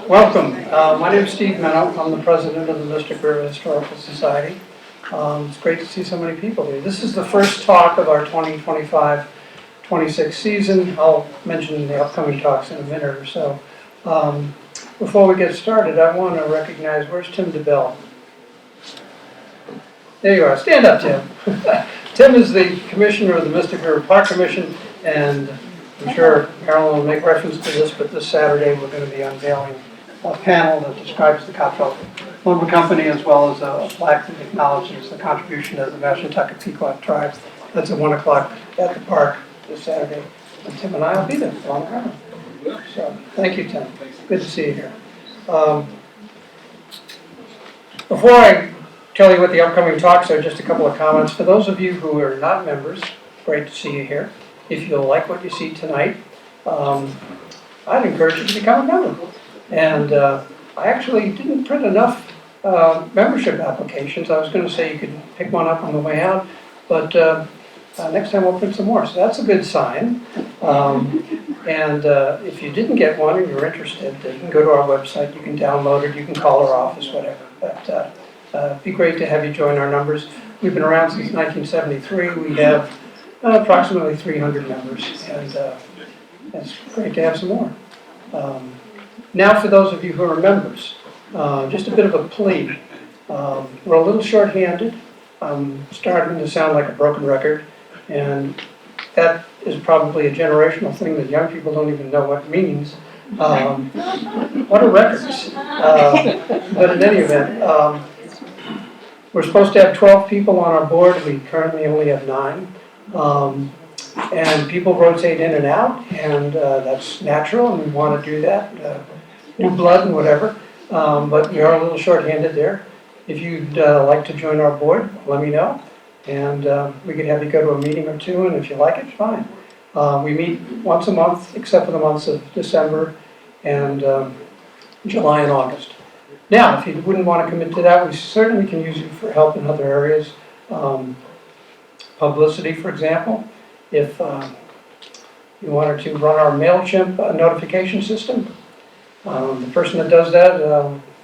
Welcome. My name is Steve Menow. I'm the president of the Mystic River Historical Society. It's great to see so many people here. This is the first talk of our 2025-26 season. I'll mention the upcoming talks in a minute or so. Before we get started, I want to recognize, where's Tim DeBell? There you are. Stand up, Tim. Tim is the commissioner of the Mystic River Park Commission, and I'm sure Marilyn will make reference to this, but this Saturday we're going to be unveiling a panel that describes the Copthall Lumber Company, as well as a plaque that acknowledges the contribution of the Mashantucket Pequot tribes. That's at 1 o'clock at the park this Saturday, and Tim and I will be there on the ground. So, thank you, Tim. Good to see you here. Before I tell you what the upcoming talks are, just a couple of comments. For those of you who are not members, great to see you here. If you like what you see tonight, I'd encourage you to become a member. And I actually didn't print enough membership applications. I was going to say you could pick one up on the way out, but next time we'll print some more. So that's a good sign. And if you didn't get one and you're interested, you can go to our website, you can download it, you can call our office, whatever. But it'd be great to have you join our numbers. We've been around since 1973. We have approximately 300 members, and it's great to have some more. Now for those of you who are members, just a bit of a plea. We're a little short-handed. I'm starting to sound like a broken record, and that is probably a generational thing that young people don't even know what it means. What are records? But in any event, we're supposed to have 12 people on our board. We currently only have 9. And people rotate in and out, and that's natural, and we want to do that. New blood and whatever. But we are a little short-handed there. If you'd like to join our board, let me know. And we could have you go to a meeting or two, and if you like it, fine. We meet once a month, except for the months of December and July and August. Now, if you wouldn't want to commit to that, we certainly can use you for help in other areas. Publicity, for example. If you wanted to run our MailChimp notification system, the person that does that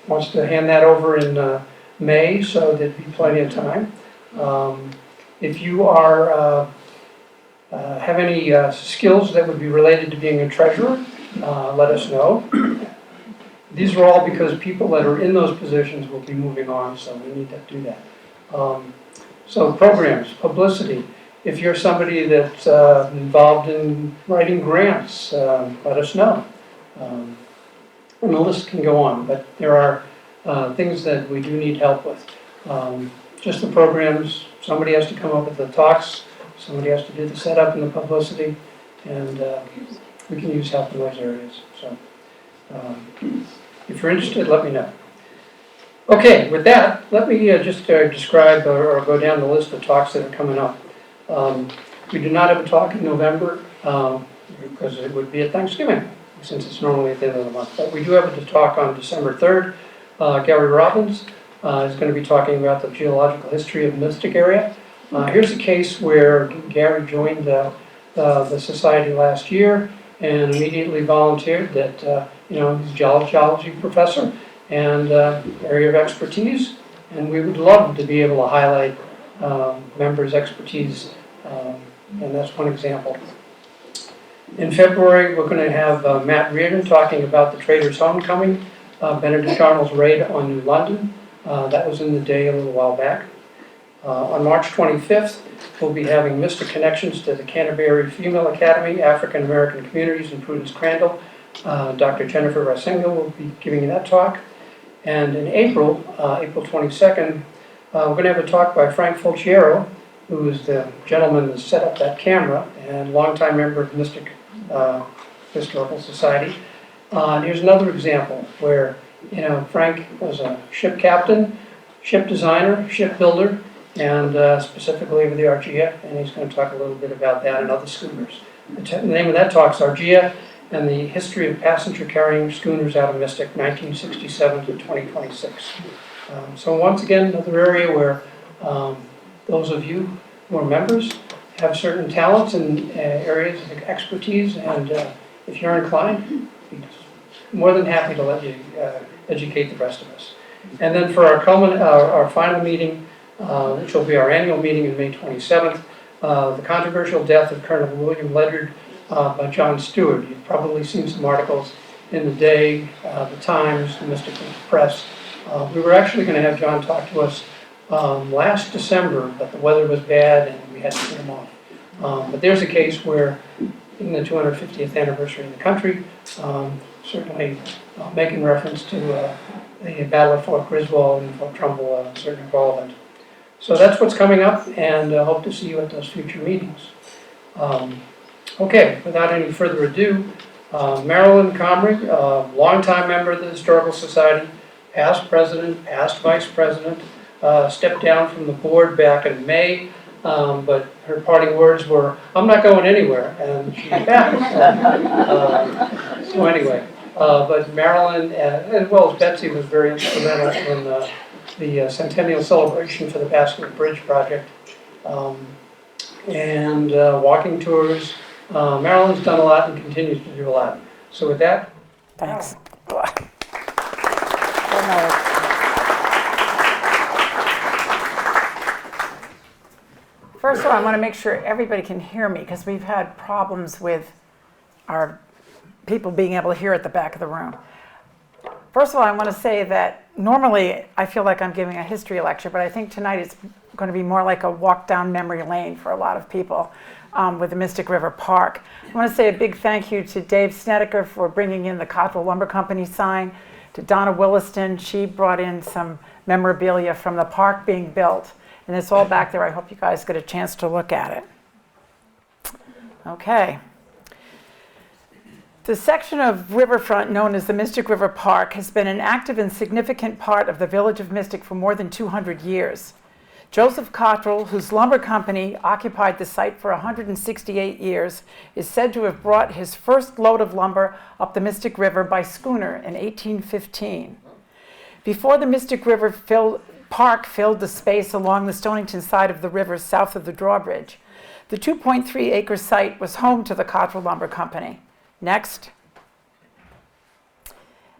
wants to hand that over in May, so there'd be plenty of time. If you are have any skills that would be related to being a treasurer, let us know. These are all because people that are in those positions will be moving on, so we need to do that. So programs, publicity. If you're somebody that's involved in writing grants, let us know. And the list can go on, but there are things that we do need help with. Just the programs, somebody has to come up with the talks, somebody has to do the setup and the publicity, and we can use help in those areas. So if you're interested, let me know. Okay, with that, let me just describe or go down the list of talks that are coming up. We do not have a talk in November because it would be at Thanksgiving, since it's normally at the end of the month. But we do have a talk on December 3rd. Gary Robbins is going to be talking about the geological history of the Mystic area. Here's a case where Gary joined the society last year and immediately volunteered that, he's a geology professor and area of expertise, and we would love to be able to highlight members' expertise, and that's one example. In February, we're going to have Matt Reardon talking about the Trader's Homecoming, Benedict Arnold's raid on New London. That was in the day a little while back. On March 25th, we'll be having Mystic Connections to the Canterbury Female Academy, African American Communities in Prudence Crandall. Dr. Jennifer Rasenga will be giving that talk. And in April, April 22nd, we're going to have a talk by Frank Fulciero, who is the gentleman that set up that camera and longtime member of Mystic Historical Society. And here's another example where, Frank was a ship captain, ship designer, shipbuilder, and specifically with the Argia, and he's going to talk a little bit about that and other schooners. The name of that talk is Argia and the History of Passenger Carrying Schooners out of Mystic, 1967 to 2026. So once again, another area where those of you who are members have certain talents and areas of expertise, and if you're inclined, more than happy to let you educate the rest of us. And then for our final meeting, which will be our annual meeting on May 27th, the controversial death of Colonel William Ledyard by John Stewart. You've probably seen some articles in the Day, the Times, the Mystic Press. We were actually going to have John talk to us last December, but the weather was bad and we had to put him off. But there's a case where, in the 250th anniversary of the country, certainly making reference to the Battle of Fort Griswold and Fort Trumbull, certainly relevant. So that's what's coming up, and hope to see you at those future meetings. Okay, without any further ado, Marilyn Comrie, longtime member of the Historical Society, past president, past vice president, stepped down from the board back in May, but her parting words were, "I'm not going anywhere," and she's back. So anyway, but Marilyn, as well as Betsy, was very instrumental in the centennial celebration for the Basket Bridge project, and walking tours. Marilyn's done a lot and continues to do a lot. So with that, Thanks. First of all, I want to make sure everybody can hear me because we've had problems with our people being able to hear at the back of the room. First of all, I want to say that normally I feel like I'm giving a history lecture, but I think tonight it's going to be more like a walk down memory lane for a lot of people with the Mystic River Park. I want to say a big thank you to Dave Snedeker for bringing in the Cottrell Lumber Company sign, to Donna Williston. She brought in some memorabilia from the park being built, and it's all back there. I hope you guys get a chance to look at it. Okay. The section of riverfront known as the Mystic River Park has been an active and significant part of the village of Mystic for more than 200 years. Joseph Cottrell, whose lumber company occupied the site for 168 years, is said to have brought his first load of lumber up the Mystic River by schooner in 1815. Before the Mystic River Park filled the space along the Stonington side of the river south of the drawbridge, the 2.3-acre site was home to the Cottrell Lumber Company. Next.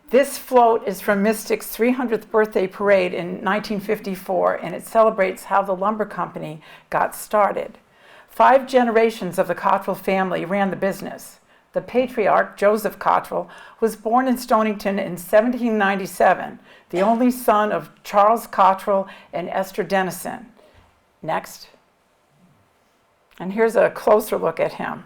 This float is from Mystic's 300th birthday parade in 1954, and it celebrates how the lumber company got started. 5 generations of the Cottrell family ran the business. The patriarch, Joseph Cottrell, was born in Stonington in 1797, the only son of Charles Cottrell and Esther Dennison. Next. And here's a closer look at him.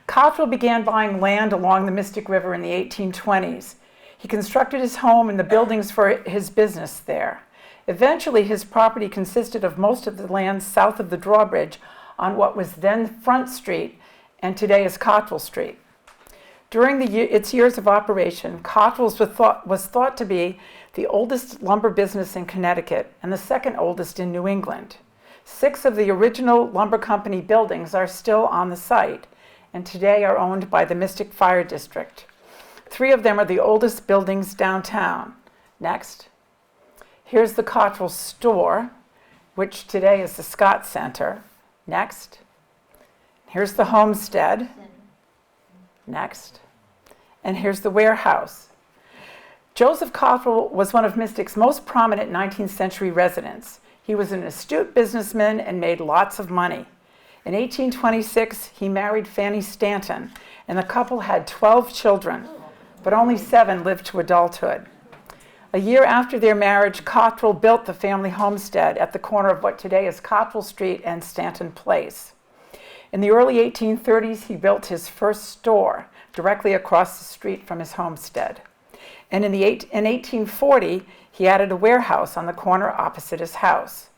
Cottrell began buying land along the Mystic River in the 1820s. He constructed his home and the buildings for his business there. Eventually, his property consisted of most of the land south of the drawbridge on what was then Front Street and today is Cottrell Street. During its years of operation, Cottrell's was thought to be the oldest lumber business in Connecticut and the second oldest in New England. 6 of the original lumber company buildings are still on the site and today are owned by the Mystic Fire District. 3 of them are the oldest buildings downtown. Next. Here's the Cottrell store, which today is the Scott Center. Next. Here's the homestead. Next. And here's the warehouse. Joseph Cottrell was one of Mystic's most prominent 19th century residents. He was an astute businessman and made lots of money. In 1826, he married Fanny Stanton, and the couple had 12 children, but only 7 lived to adulthood. A year after their marriage, Cottrell built the family homestead at the corner of what today is Cottrell Street and Stanton Place. In the early 1830s, he built his first store directly across the street from his homestead. And in 1840, he added a warehouse on the corner opposite his house.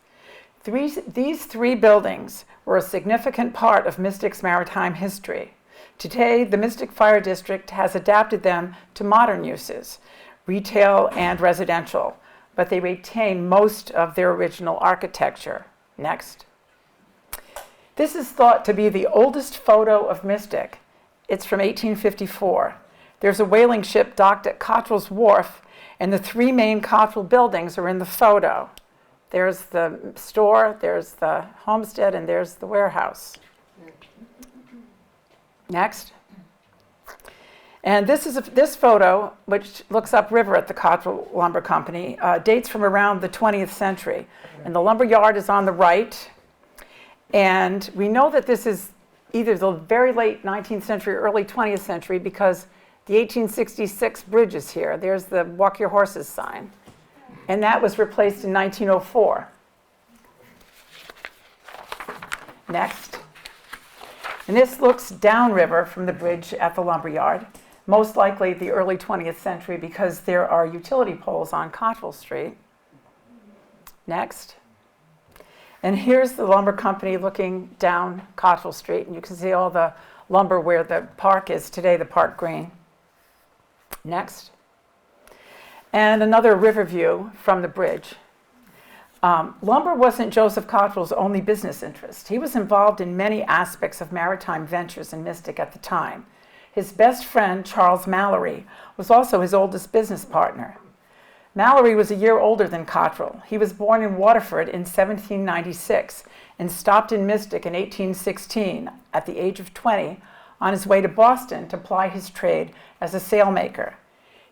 These 3 buildings were a significant part of Mystic's maritime history. Today, the Mystic Fire District has adapted them to modern uses, retail and residential, but they retain most of their original architecture. Next. This is thought to be the oldest photo of Mystic. It's from 1854. There's a whaling ship docked at Cottrell's Wharf, and the 3 main Cottrell buildings are in the photo. There's the store, there's the homestead, and there's the warehouse. Next. And this photo, which looks upriver at the Cottrell Lumber Company, dates from around the 20th century. And the lumber yard is on the right. And we know that this is either the very late 19th century or early 20th century because the 1866 bridge is here. There's the walk your horses sign. And that was replaced in 1904. Next. And this looks downriver from the bridge at the lumber yard, most likely the early 20th century because there are utility poles on Cottrell Street. Next. And here's the lumber company looking down Cottrell Street, and you can see all the lumber where the park is today, the Park Green. Next. And another river view from the bridge. Lumber wasn't Joseph Cottrell's only business interest. He was involved in many aspects of maritime ventures in Mystic at the time. His best friend, Charles Mallory, was also his oldest business partner. Mallory was a year older than Cottrell. He was born in Waterfront in 1796 and stopped in Mystic in 1816 at the age of 20 on his way to Boston to ply his trade as a sailmaker.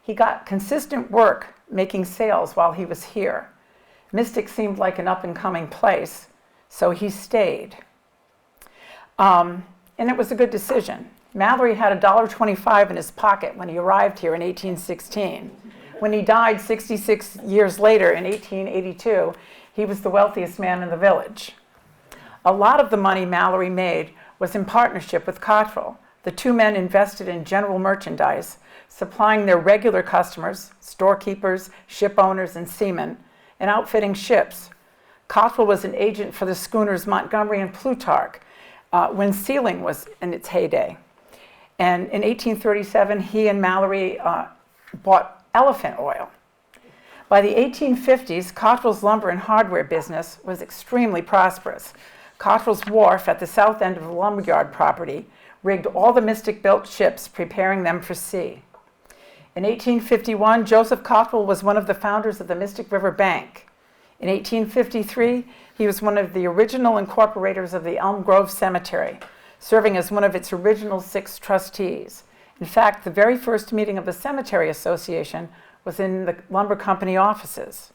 He got consistent work making sails while he was here. Mystic seemed like an up-and-coming place, so he stayed. And it was a good decision. Mallory had $1.25 in his pocket when he arrived here in 1816. When he died 66 years later in 1882, he was the wealthiest man in the village. A lot of the money Mallory made was in partnership with Cottrell. The two men invested in general merchandise, supplying their regular customers, storekeepers, ship owners, and seamen, and outfitting ships. Cottrell was an agent for the schooners Montgomery and Plutarch when sealing was in its heyday. And in 1837, he and Mallory bought elephant oil. By the 1850s, Cottrell's lumber and hardware business was extremely prosperous. Cottrell's wharf at the south end of the lumberyard property rigged all the Mystic-built ships, preparing them for sea. In 1851, Joseph Cottrell was one of the founders of the Mystic River Bank. In 1853, he was one of the original incorporators of the Elm Grove Cemetery, serving as one of its original 6 trustees. In fact, the very first meeting of the Cemetery Association was in the lumber company offices.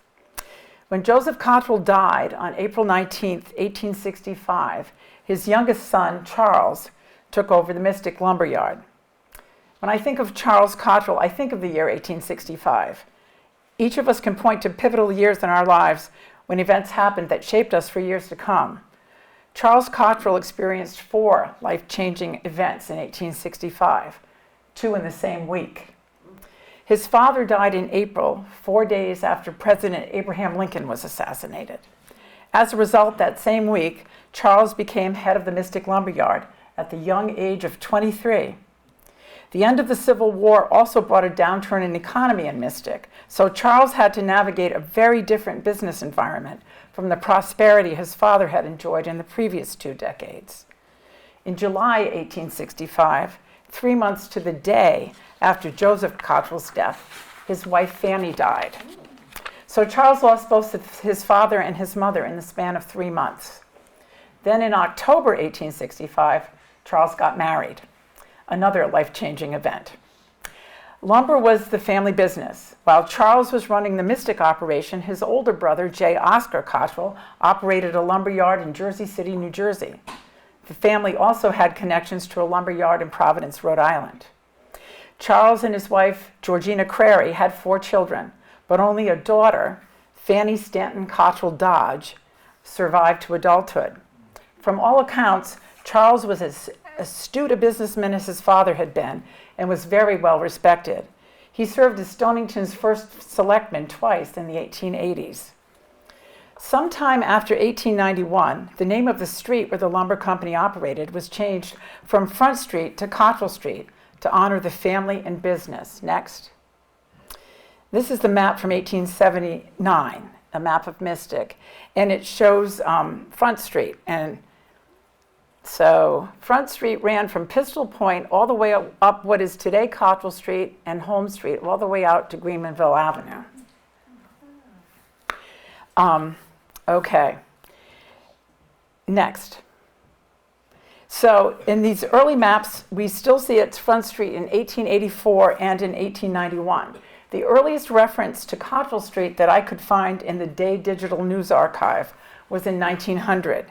When Joseph Cottrell died on April 19, 1865, his youngest son, Charles, took over the Mystic lumber yard. When I think of Charles Cottrell, I think of the year 1865. Each of us can point to pivotal years in our lives when events happened that shaped us for years to come. Charles Cottrell experienced 4 life-changing events in 1865, 2 in the same week. His father died in April, 4 days after President Abraham Lincoln was assassinated. As a result, that same week, Charles became head of the Mystic Lumberyard at the young age of 23. The end of the Civil War also brought a downturn in economy in Mystic, so Charles had to navigate a very different business environment from the prosperity his father had enjoyed in the previous 2 decades. In July 1865, 3 months to the day after Joseph Cottrell's death, his wife Fanny died. So Charles lost both his father and his mother in the span of 3 months. Then in October 1865, Charles got married, another life-changing event. Lumber was the family business. While Charles was running the Mystic operation, his older brother, J. Oscar Cottrell, operated a lumber yard in Jersey City, New Jersey. The family also had connections to a lumber yard in Providence, Rhode Island. Charles and his wife, Georgina Crary, had 4 children, but only a daughter, Fanny Stanton Cottrell Dodge, survived to adulthood. From all accounts, Charles was as astute a businessman as his father had been and was very well respected. He served as Stonington's first selectman twice in the 1880s. Sometime after 1891, the name of the street where the lumber company operated was changed from Front Street to Cottrell Street to honor the family and business. Next. This is the map from 1879, a map of Mystic, and it shows Front Street. And so Front Street ran from Pistol Point all the way up what is today Cottrell Street and Holmes Street, all the way out to Greenmanville Avenue. Okay. Next. So in these early maps, we still see its Front Street in 1884 and in 1891. The earliest reference to Cottrell Street that I could find in the Day Digital News Archive was in 1900.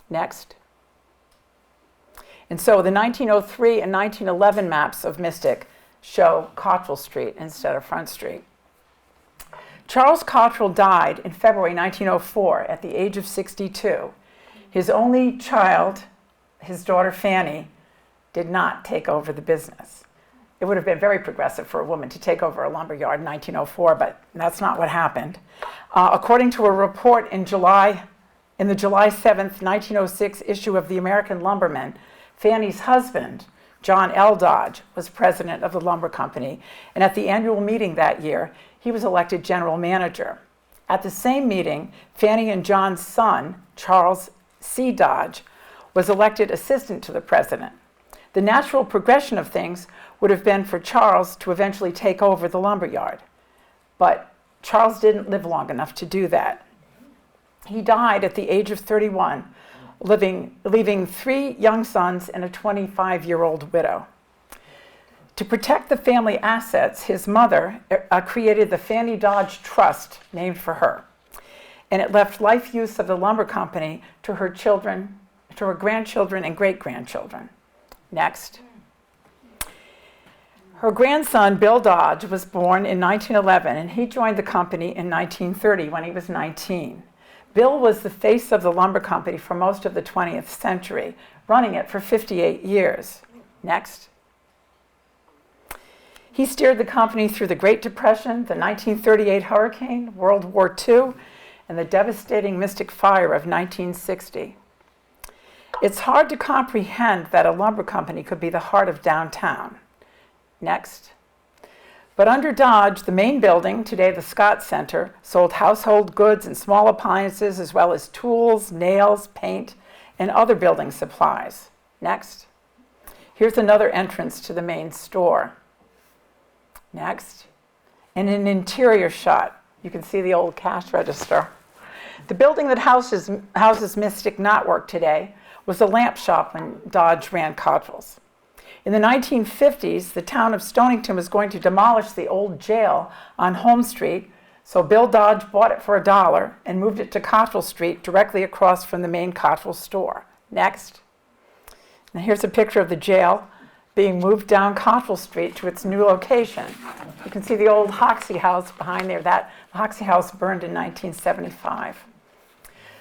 Next. And so the 1903 and 1911 maps of Mystic show Cottrell Street instead of Front Street. Charles Cottrell died in February 1904 at the age of 62. His only child, his daughter Fanny, did not take over the business. It would have been very progressive for a woman to take over a lumber yard in 1904, but that's not what happened. According to a report in the July 7th, 1906 issue of the American Lumberman, Fanny's husband, John L. Dodge, was president of the lumber company, and at the annual meeting that year, he was elected general manager. At the same meeting, Fanny and John's son, Charles C. Dodge, was elected assistant to the president. The natural progression of things would have been for Charles to eventually take over the lumber yard, but Charles didn't live long enough to do that. He died at the age of 31, leaving 3 young sons and a 25-year-old widow. To protect the family assets, his mother created the Fanny Dodge Trust, named for her, and it left life use of the lumber company to her children, to her grandchildren and great-grandchildren. Next. Her grandson, Bill Dodge, was born in 1911, and he joined the company in 1930 when he was 19. Bill was the face of the lumber company for most of the 20th century, running it for 58 years. Next. He steered the company through the Great Depression, the 1938 hurricane, World War II, and the devastating Mystic Fire of 1960. It's hard to comprehend that a lumber company could be the heart of downtown. Next. But under Dodge, the main building, today the Scott Center, sold household goods and small appliances, as well as tools, nails, paint, and other building supplies. Next. Here's another entrance to the main store. Next. And an interior shot. You can see the old cash register. The building that houses Mystic Knotwork today was a lamp shop when Dodge ran Cottrell's. In the 1950s, the town of Stonington was going to demolish the old jail on Home Street, so Bill Dodge bought it for $1 and moved it to Cottrell Street, directly across from the main Cottrell store. Next. And here's a picture of the jail being moved down Cottrell Street to its new location. You can see the old Hoxie House behind there. That Hoxie House burned in 1975.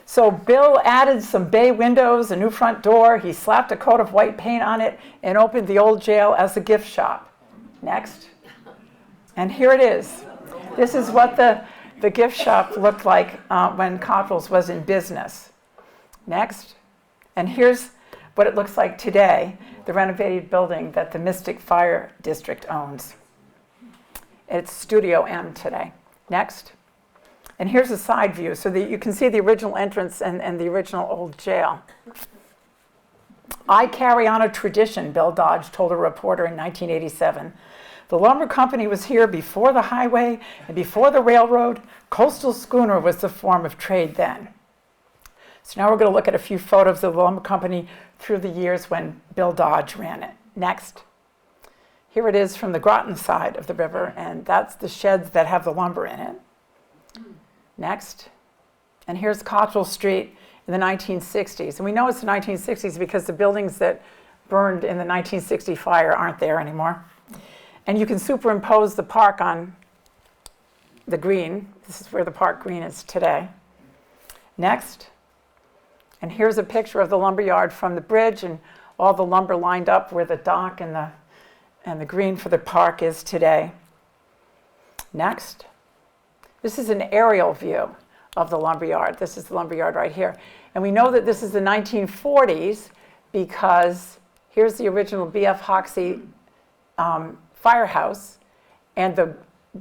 So Bill added some bay windows, a new front door. He slapped a coat of white paint on it and opened the old jail as a gift shop. Next. And here it is. This is what the gift shop looked like when Cottrell's was in business. Next. And here's what it looks like today, the renovated building that the Mystic Fire District owns. It's Studio M today. Next. And here's a side view so that you can see the original entrance and the original old jail. I carry on a tradition, Bill Dodge told a reporter in 1987. The lumber company was here before the highway and before the railroad. Coastal schooner was the form of trade then. So now we're going to look at a few photos of the lumber company through the years when Bill Dodge ran it. Next. Here it is from the Groton side of the river, and that's the sheds that have the lumber in it. Next. And here's Cottrell Street in the 1960s. And we know it's the 1960s because the buildings that burned in the 1960 fire aren't there anymore. And you can superimpose the park on the green. This is where the park green is today. Next. And here's a picture of the lumberyard from the bridge and all the lumber lined up where the dock and the green for the park is today. Next. This is an aerial view of the lumberyard. This is the lumberyard right here. And we know that this is the 1940s because here's the original B.F. Hoxie firehouse, and the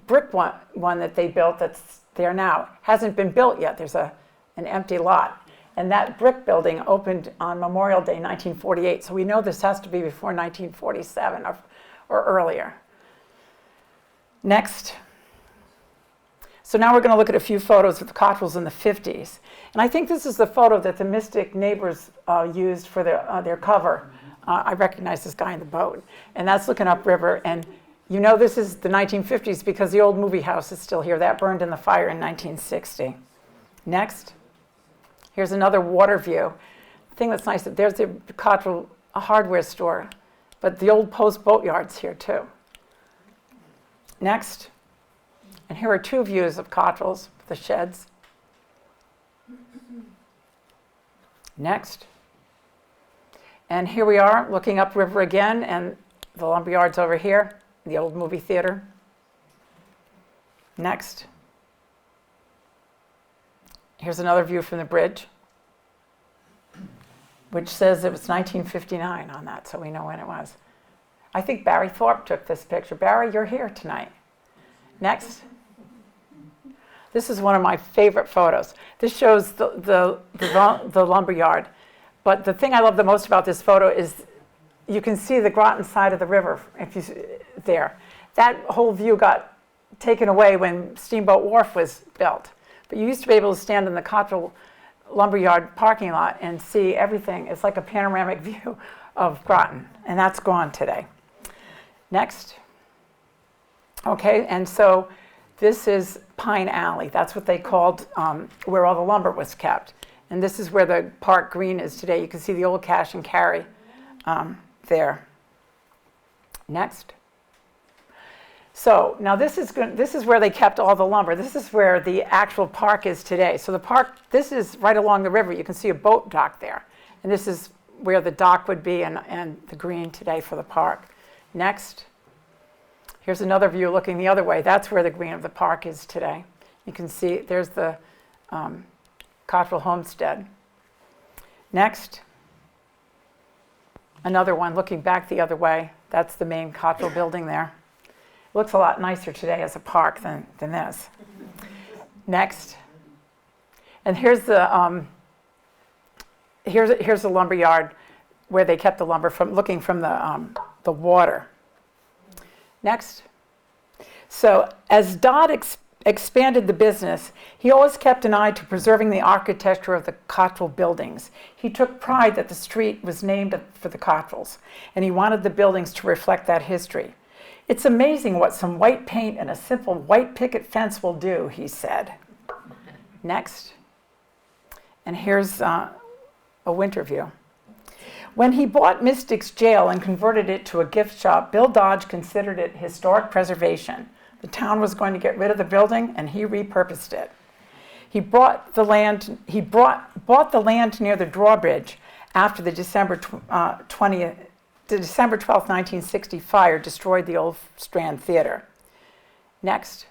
brick one that they built that's there now hasn't been built yet. There's an empty lot. And that brick building opened on Memorial Day, 1948. So we know this has to be before 1947 or earlier. Next. So now we're going to look at a few photos of the Cottrells in the 50s. And I think this is the photo that the Mystic neighbors used for their cover. I recognize this guy in the boat. And that's looking upriver. And you know this is the 1950s because the old movie house is still here. That burned in the fire in 1960. Next. Here's another water view. The thing that's nice, there's the Cottrell hardware store. But the old post boatyard's here too. Next. And here are two views of Cottrell's, the sheds. Next. And here we are looking upriver again, and the lumberyard's over here, the old movie theater. Next. Here's another view from the bridge, which says it was 1959 on that, so we know when it was. I think Barry Thorpe took this picture. Barry, you're here tonight. Next. This is one of my favorite photos. This shows the lumberyard. But the thing I love the most about this photo is you can see the Groton side of the river there. That whole view got taken away when Steamboat Wharf was built. But you used to be able to stand in the Cottrell lumberyard parking lot and see everything. It's like a panoramic view of Groton, and that's gone today. Next. Okay, and so this is Pine Alley. That's what they called where all the lumber was kept. And this is where the park green is today. You can see the old cash and carry there. Next. So now this is where they kept all the lumber. This is where the actual park is today. So the park, this is right along the river. You can see a boat dock there. And this is where the dock would be and the green today for the park. Next. Here's another view looking the other way. That's where the green of the park is today. You can see there's the Cottrell Homestead. Next. Another one looking back the other way. That's the main Cottrell building there. It looks a lot nicer today as a park than this. Next. And here's the here's the lumber yard where they kept the lumber from looking from the water. Next. So as Dodd expanded the business, he always kept an eye to preserving the architecture of the Cottrell buildings. He took pride that the street was named for the Cottrells, and he wanted the buildings to reflect that history. It's amazing what some white paint and a simple white picket fence will do, he said. Next. And here's a winter view. When he bought Mystics Jail and converted it to a gift shop, Bill Dodge considered it historic preservation. The town was going to get rid of the building, and he repurposed it. He bought the land near the drawbridge after the December 12, 1960 fire destroyed the old Strand Theater. Next.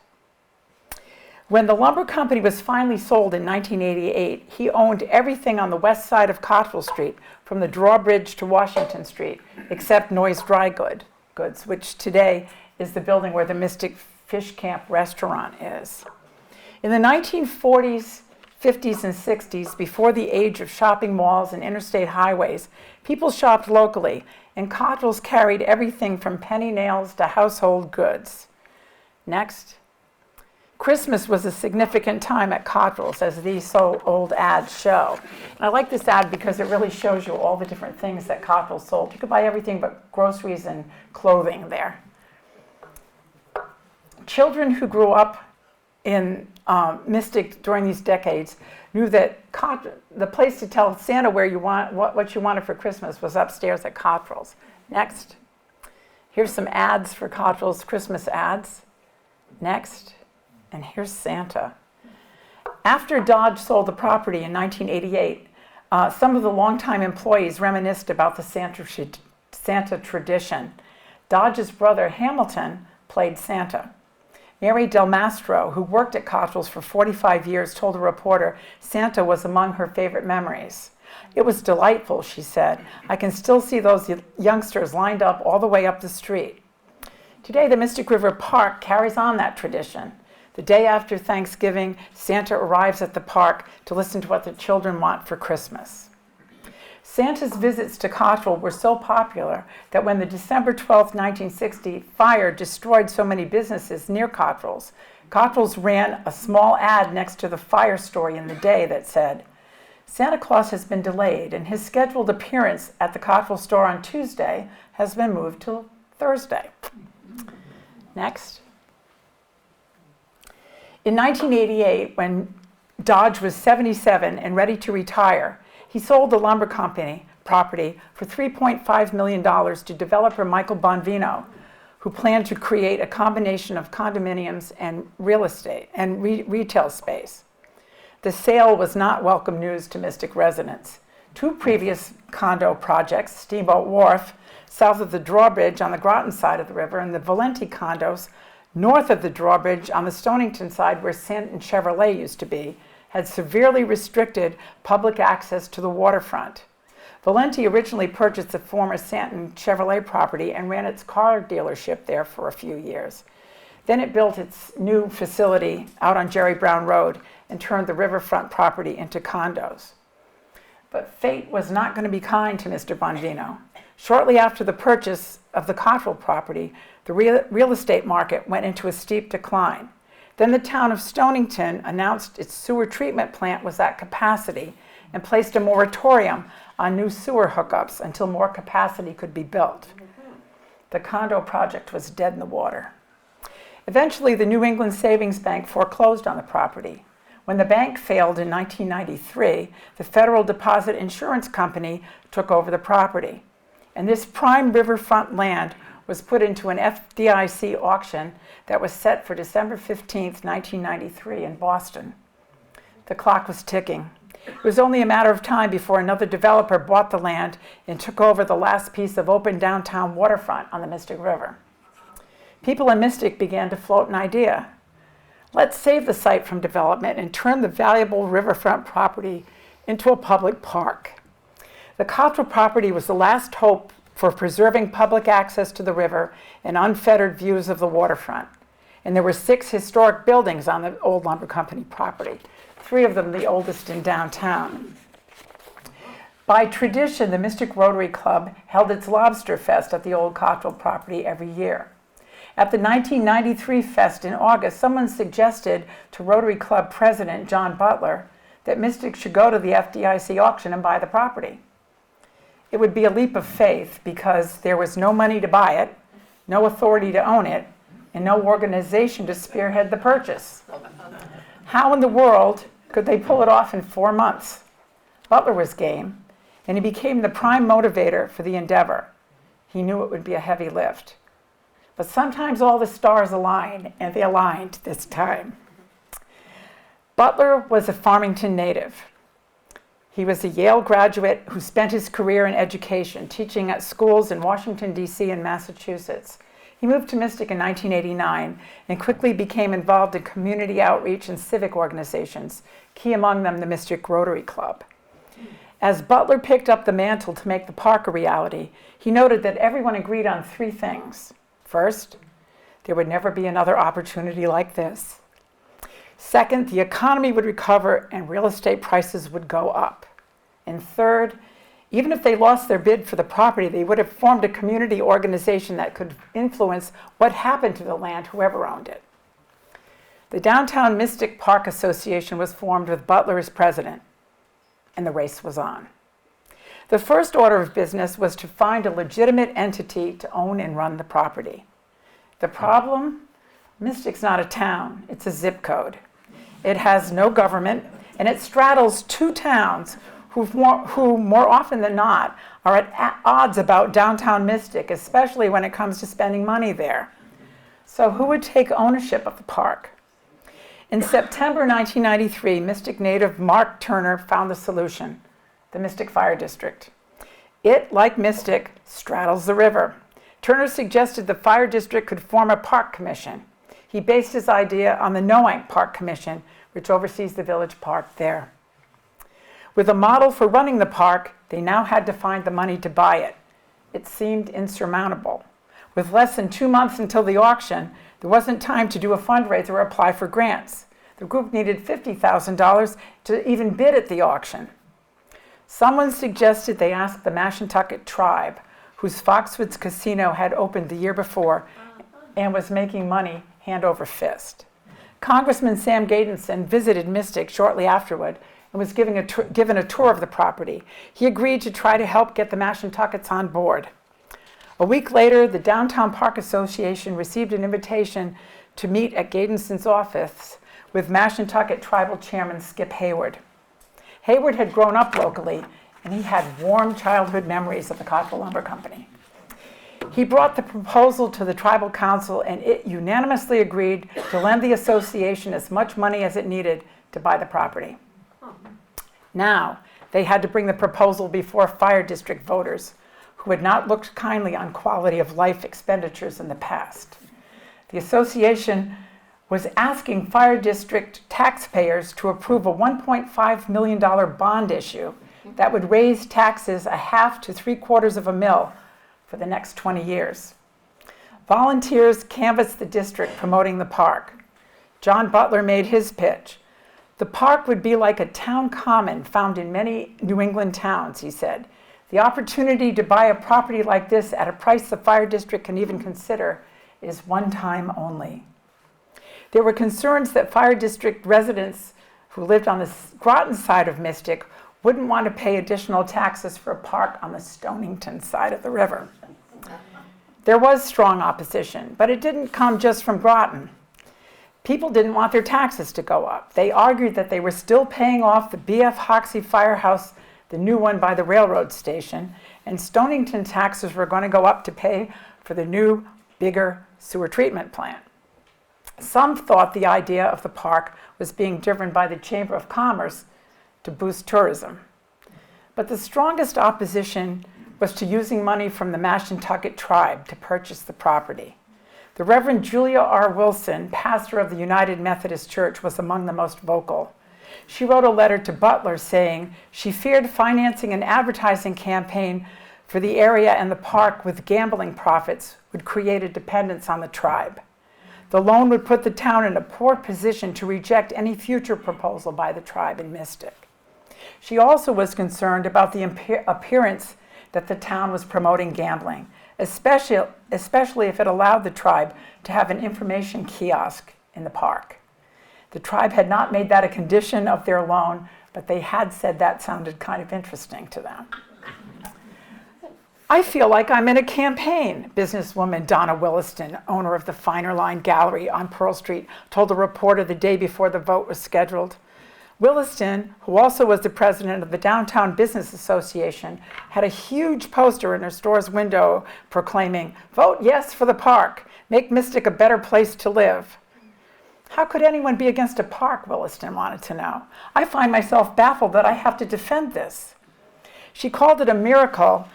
When the lumber company was finally sold in 1988, he owned everything on the west side of Cottrell Street, from the drawbridge to Washington Street, except Noyes Dry Goods, which today is the building where the Mystic Fish Camp restaurant is. In the 1940s, 50s, and 60s, before the age of shopping malls and interstate highways, people shopped locally, and Cottrells carried everything from penny nails to household goods. Next. Christmas was a significant time at Cottrells, as these so old ads show. And I like this ad because it really shows you all the different things that Cottrells sold. You could buy everything but groceries and clothing there. Children who grew up in Mystic during these decades knew that the place to tell Santa what you wanted for Christmas was upstairs at Cottrells. Next. Here's some ads for Cottrells, Christmas ads. Next. And here's Santa. After Dodge sold the property in 1988, some of the longtime employees reminisced about the Santa tradition. Dodge's brother Hamilton played Santa. Mary Del Mastro, who worked at Cottrells for 45 years, told a reporter Santa was among her favorite memories. It was delightful, she said. I can still see those youngsters lined up all the way up the street. Today, the Mystic River Park carries on that tradition. The day after Thanksgiving, Santa arrives at the park to listen to what the children want for Christmas. Santa's visits to Cottrell were so popular that when the December 12, 1960 fire destroyed so many businesses near Cottrell's, Cottrell's ran a small ad next to the fire story in the Day that said, "Santa Claus has been delayed and his scheduled appearance at the Cottrell store on Tuesday has been moved to Thursday." Next. In 1988, when Dodge was 77 and ready to retire, he sold the lumber company property for $3.5 million to developer Michael Bonvino, who planned to create a combination of condominiums and real estate and retail space. The sale was not welcome news to Mystic residents. Two previous condo projects, Steamboat Wharf, south of the drawbridge on the Groton side of the river, and the Valenti condos, north of the drawbridge on the Stonington side where Stanton Chevrolet used to be, had severely restricted public access to the waterfront. Valenti originally purchased the former Stanton Chevrolet property and ran its car dealership there for a few years. Then it built its new facility out on Jerry Brown Road and turned the riverfront property into condos. But fate was not going to be kind to Mr. Bonvino. Shortly after the purchase of the Cottrell property, the real estate market went into a steep decline. Then the town of Stonington announced its sewer treatment plant was at capacity and placed a moratorium on new sewer hookups until more capacity could be built. The condo project was dead in the water. Eventually, the New England Savings Bank foreclosed on the property. When the bank failed in 1993, the Federal Deposit Insurance Company took over the property. And this prime riverfront land was put into an FDIC auction that was set for December 15, 1993 in Boston. The clock was ticking. It was only a matter of time before another developer bought the land and took over the last piece of open downtown waterfront on the Mystic River. People in Mystic began to float an idea. Let's save the site from development and turn the valuable riverfront property into a public park. The Cottrell property was the last hope for preserving public access to the river and unfettered views of the waterfront. And there were 6 historic buildings on the old lumber company property, 3 of them the oldest in downtown. By tradition, the Mystic Rotary Club held its Lobster Fest at the old Cottrell property every year. At the 1993 fest in August, someone suggested to Rotary Club President John Butler that Mystic should go to the FDIC auction and buy the property. It would be a leap of faith because there was no money to buy it, no authority to own it, and no organization to spearhead the purchase. How in the world could they pull it off in 4 months? Butler was game, and he became the prime motivator for the endeavor. He knew it would be a heavy lift. But sometimes all the stars align, and they aligned this time. Butler was a Farmington native. He was a Yale graduate who spent his career in education, teaching at schools in Washington, D.C. and Massachusetts. He moved to Mystic in 1989 and quickly became involved in community outreach and civic organizations, key among them the Mystic Rotary Club. As Butler picked up the mantle to make the park a reality, he noted that everyone agreed on 3 things. First, there would never be another opportunity like this. Second, the economy would recover and real estate prices would go up. And third, even if they lost their bid for the property, they would have formed a community organization that could influence what happened to the land, whoever owned it. The Downtown Mystic Park Association was formed with Butler as president, and the race was on. The first order of business was to find a legitimate entity to own and run the property. The problem? Mystic's not a town, it's a zip code. It has no government, and it straddles 2 towns who more often than not are at odds about downtown Mystic, especially when it comes to spending money there. So who would take ownership of the park? In September 1993, Mystic native Mark Turner found the solution, the Mystic Fire District. It, like Mystic, straddles the river. Turner suggested the fire district could form a park commission. He based his idea on the Noank Park Commission, which oversees the village park there. With a model for running the park, they now had to find the money to buy it. It seemed insurmountable. With less than 2 months until the auction, there wasn't time to do a fundraiser or apply for grants. The group needed $50,000 to even bid at the auction. Someone suggested they ask the Mashantucket tribe, whose Foxwoods Casino had opened the year before and was making money hand over fist. Congressman Sam Gadenson visited Mystic shortly afterward and was given a tour of the property. He agreed to try to help get the Mashantuckets on board. A week later, the Downtown Park Association received an invitation to meet at Gadenson's office with Mashantucket Tribal Chairman Skip Hayward. Hayward had grown up locally, and he had warm childhood memories of the Cottville Lumber Company. He brought the proposal to the Tribal Council, and it unanimously agreed to lend the association as much money as it needed to buy the property. Now, they had to bring the proposal before Fire District voters, who had not looked kindly on quality of life expenditures in the past. The association was asking Fire District taxpayers to approve a $1.5 million bond issue that would raise taxes 1/2 to 3/4 of a mil for the next 20 years. Volunteers canvassed the district promoting the park. John Butler made his pitch. The park would be like a town common found in many New England towns, he said. The opportunity to buy a property like this at a price the Fire District can even consider is one time only. There were concerns that Fire District residents who lived on the Groton side of Mystic wouldn't want to pay additional taxes for a park on the Stonington side of the river. There was strong opposition, but it didn't come just from Groton. People didn't want their taxes to go up. They argued that they were still paying off the B.F. Hoxie Firehouse, the new one by the railroad station, and Stonington taxes were going to go up to pay for the new, bigger sewer treatment plant. Some thought the idea of the park was being driven by the Chamber of Commerce to boost tourism. But the strongest opposition was to using money from the Mashantucket tribe to purchase the property. The Reverend Julia R. Wilson, pastor of the United Methodist Church, was among the most vocal. She wrote a letter to Butler saying she feared financing an advertising campaign for the area and the park with gambling profits would create a dependence on the tribe. The loan would put the town in a poor position to reject any future proposal by the tribe in Mystic. She also was concerned about the appearance that the town was promoting gambling, especially if it allowed the tribe to have an information kiosk in the park. The tribe had not made that a condition of their loan, but they had said that sounded kind of interesting to them. I feel like I'm in a campaign, businesswoman Donna Williston, owner of the Finer Line Gallery on Pearl Street, told a reporter the day before the vote was scheduled. Williston, who also was the president of the Downtown Business Association, had a huge poster in her store's window proclaiming, "Vote yes for the park. Make Mystic a better place to live." How could anyone be against a park, Williston wanted to know. I find myself baffled that I have to defend this. She called it a miracle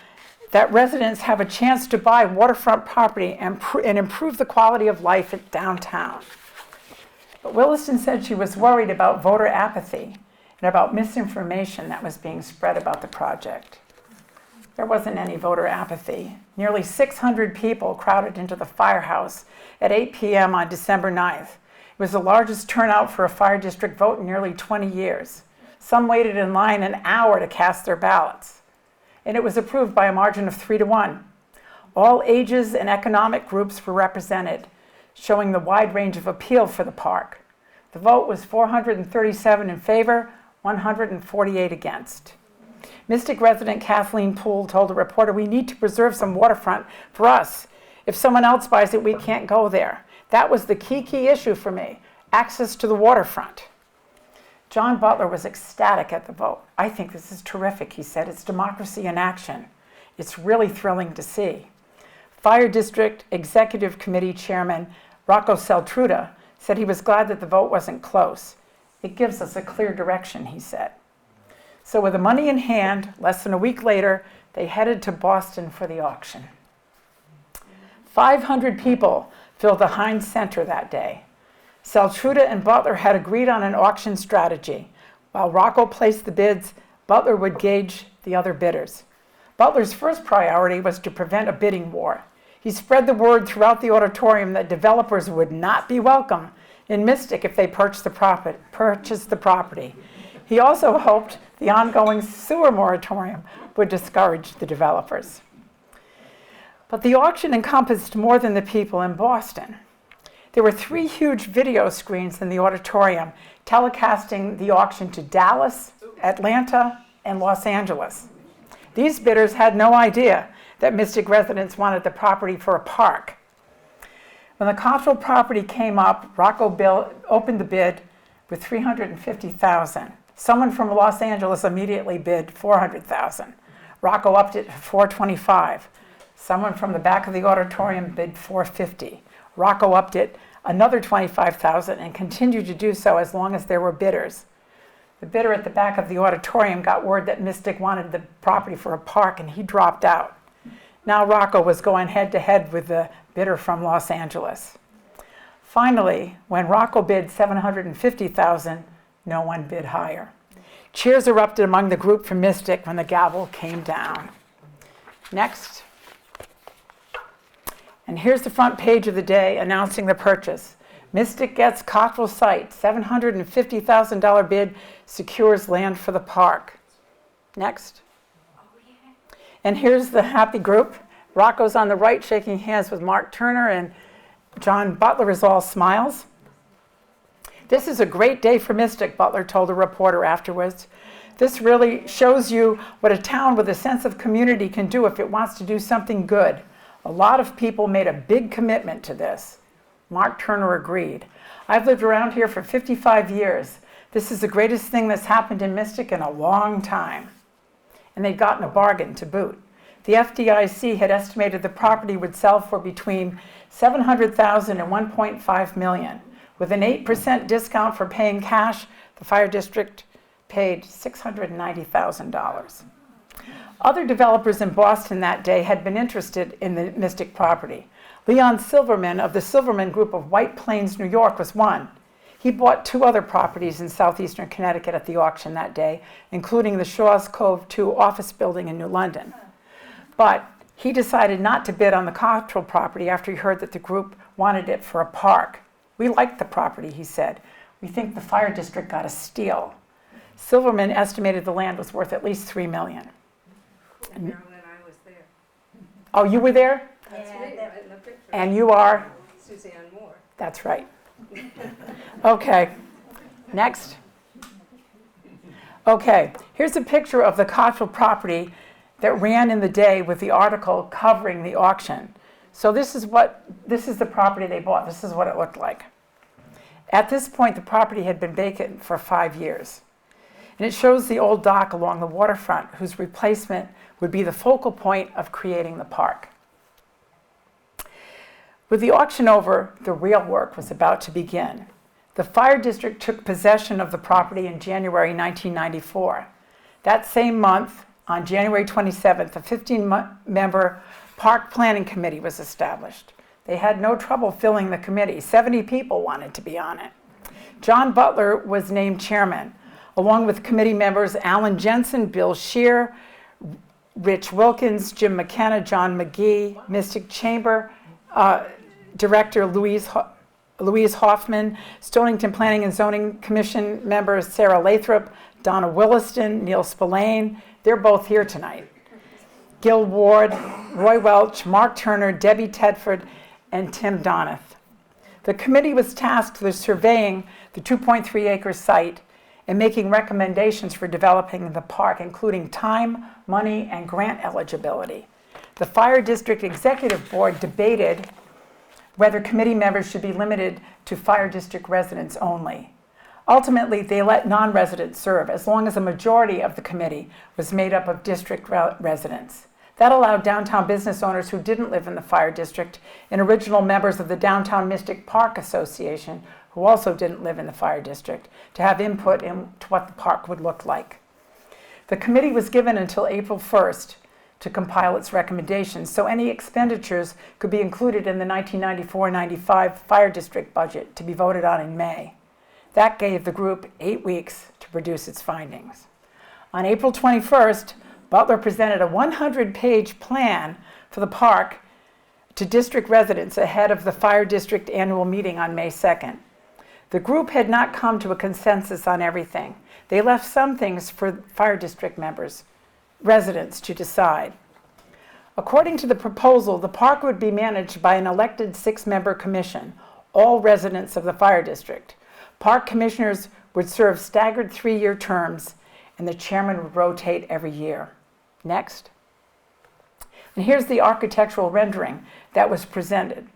that residents have a chance to buy waterfront property and improve the quality of life at downtown. But Williston said she was worried about voter apathy and about misinformation that was being spread about the project. There wasn't any voter apathy. Nearly 600 people crowded into the firehouse at 8 p.m. on December 9th. It was the largest turnout for a fire district vote in nearly 20 years. Some waited in line an hour to cast their ballots. And it was approved by a margin of 3-1. All ages and economic groups were represented, showing the wide range of appeal for the park. The vote was 437 in favor, 148 against. Mystic resident Kathleen Poole told a reporter, "We need to preserve some waterfront for us. If someone else buys it, we can't go there. That was the key issue for me, access to the waterfront." John Butler was ecstatic at the vote. "I think this is terrific," he said. "It's democracy in action. It's really thrilling to see." Fire District Executive Committee Chairman Rocco Celtruda said he was glad that the vote wasn't close. "It gives us a clear direction," he said. So with the money in hand, less than a week later, they headed to Boston for the auction. 500 people filled the Heinz Center that day. Celtruda and Butler had agreed on an auction strategy. While Rocco placed the bids, Butler would gauge the other bidders. Butler's first priority was to prevent a bidding war. He spread the word throughout the auditorium that developers would not be welcome in Mystic if they purchased the property. He also hoped The ongoing sewer moratorium would discourage the developers. But the auction encompassed more than the people in Boston. There were 3 huge video screens in the auditorium telecasting the auction to Dallas, Atlanta, and Los Angeles. These bidders had no idea that Mystic residents wanted the property for a park. When the Cottrell property came up, Rocco opened the bid with $350,000. Someone from Los Angeles immediately bid $400,000. Rocco upped it to $425,000. Someone from the back of the auditorium bid $450,000. Rocco upped it another $25,000 and continued to do so as long as there were bidders. The bidder at the back of the auditorium got word that Mystic wanted the property for a park, and he dropped out. Now Rocco was going head-to-head with the bidder from Los Angeles. Finally, when Rocco bid $750,000, no one bid higher. Cheers erupted among the group from Mystic when the gavel came down. Next. And here's the front page of the day announcing the purchase. Mystic gets Cottrell site, $750,000 bid secures land for the park. Next. And here's the happy group. Rocco's on the right shaking hands with Mark Turner, and John Butler is all smiles. This is a great day for Mystic, Butler told a reporter afterwards. This really shows you what a town with a sense of community can do if it wants to do something good. A lot of people made a big commitment to this. Mark Turner agreed. I've lived around here for 55 years. This is the greatest thing that's happened in Mystic in a long time. And they'd gotten a bargain to boot. The FDIC had estimated the property would sell for between $700,000 and $1.5 million. With an 8% discount for paying cash, the fire district paid $690,000. Other developers in Boston that day had been interested in the Mystic property. Leon Silverman of the Silverman Group of White Plains, New York was one. He bought 2 other properties in southeastern Connecticut at the auction that day, including the Shaw's Cove 2 office building in New London. But he decided not to bid on the Cottrell property after he heard that the group wanted it for a park. We like the property, he said. We think the fire district got a steal. Silverman estimated the land was worth at least $3 million. And Marilyn, I was there. Oh, you were there? That's me, right in the picture. And you are? Suzanne Moore. That's right. Okay, next. Okay, here's a picture of the Cottrell property that ran in the day with the article covering the auction. So this is the property they bought. This is what it looked like. At this point, the property had been vacant for 5 years. And it shows the old dock along the waterfront, whose replacement would be the focal point of creating the park. With the auction over, the real work was about to begin. The fire district took possession of the property in January 1994. That same month, on January 27th, a 15-member park planning committee was established. They had no trouble filling the committee. 70 people wanted to be on it. John Butler was named chairman, along with committee members Alan Jensen, Bill Shear, Rich Wilkins, Jim McKenna, John McGee, Mystic Chamber Director Louise Hoffman, Stonington Planning and Zoning Commission members Sarah Lathrop, Donna Williston, Neil Spillane. They're both here tonight. Gil Ward, Roy Welch, Mark Turner, Debbie Tedford, and Tim Donath. The committee was tasked with surveying the 2.3-acre site and making recommendations for developing the park, including time, money, and grant eligibility. The Fire District Executive Board debated whether committee members should be limited to Fire District residents only. Ultimately, they let non-residents serve as long as a majority of the committee was made up of district residents. That allowed downtown business owners who didn't live in the fire district and original members of the Downtown Mystic Park Association, who also didn't live in the fire district, to have input into what the park would look like. The committee was given until April 1st to compile its recommendations, so any expenditures could be included in the 1994-95 fire district budget to be voted on in May. That gave the group 8 weeks to produce its findings. On April 21st, Butler presented a 100-page plan for the park to district residents ahead of the fire district annual meeting on May 2nd. The group had not come to a consensus on everything. They left some things for fire district members, residents, to decide. According to the proposal, the park would be managed by an elected 6-member commission, all residents of the fire district. Park commissioners would serve staggered 3-year terms, and the chairman would rotate every year. Next. And here's the architectural rendering that was presented.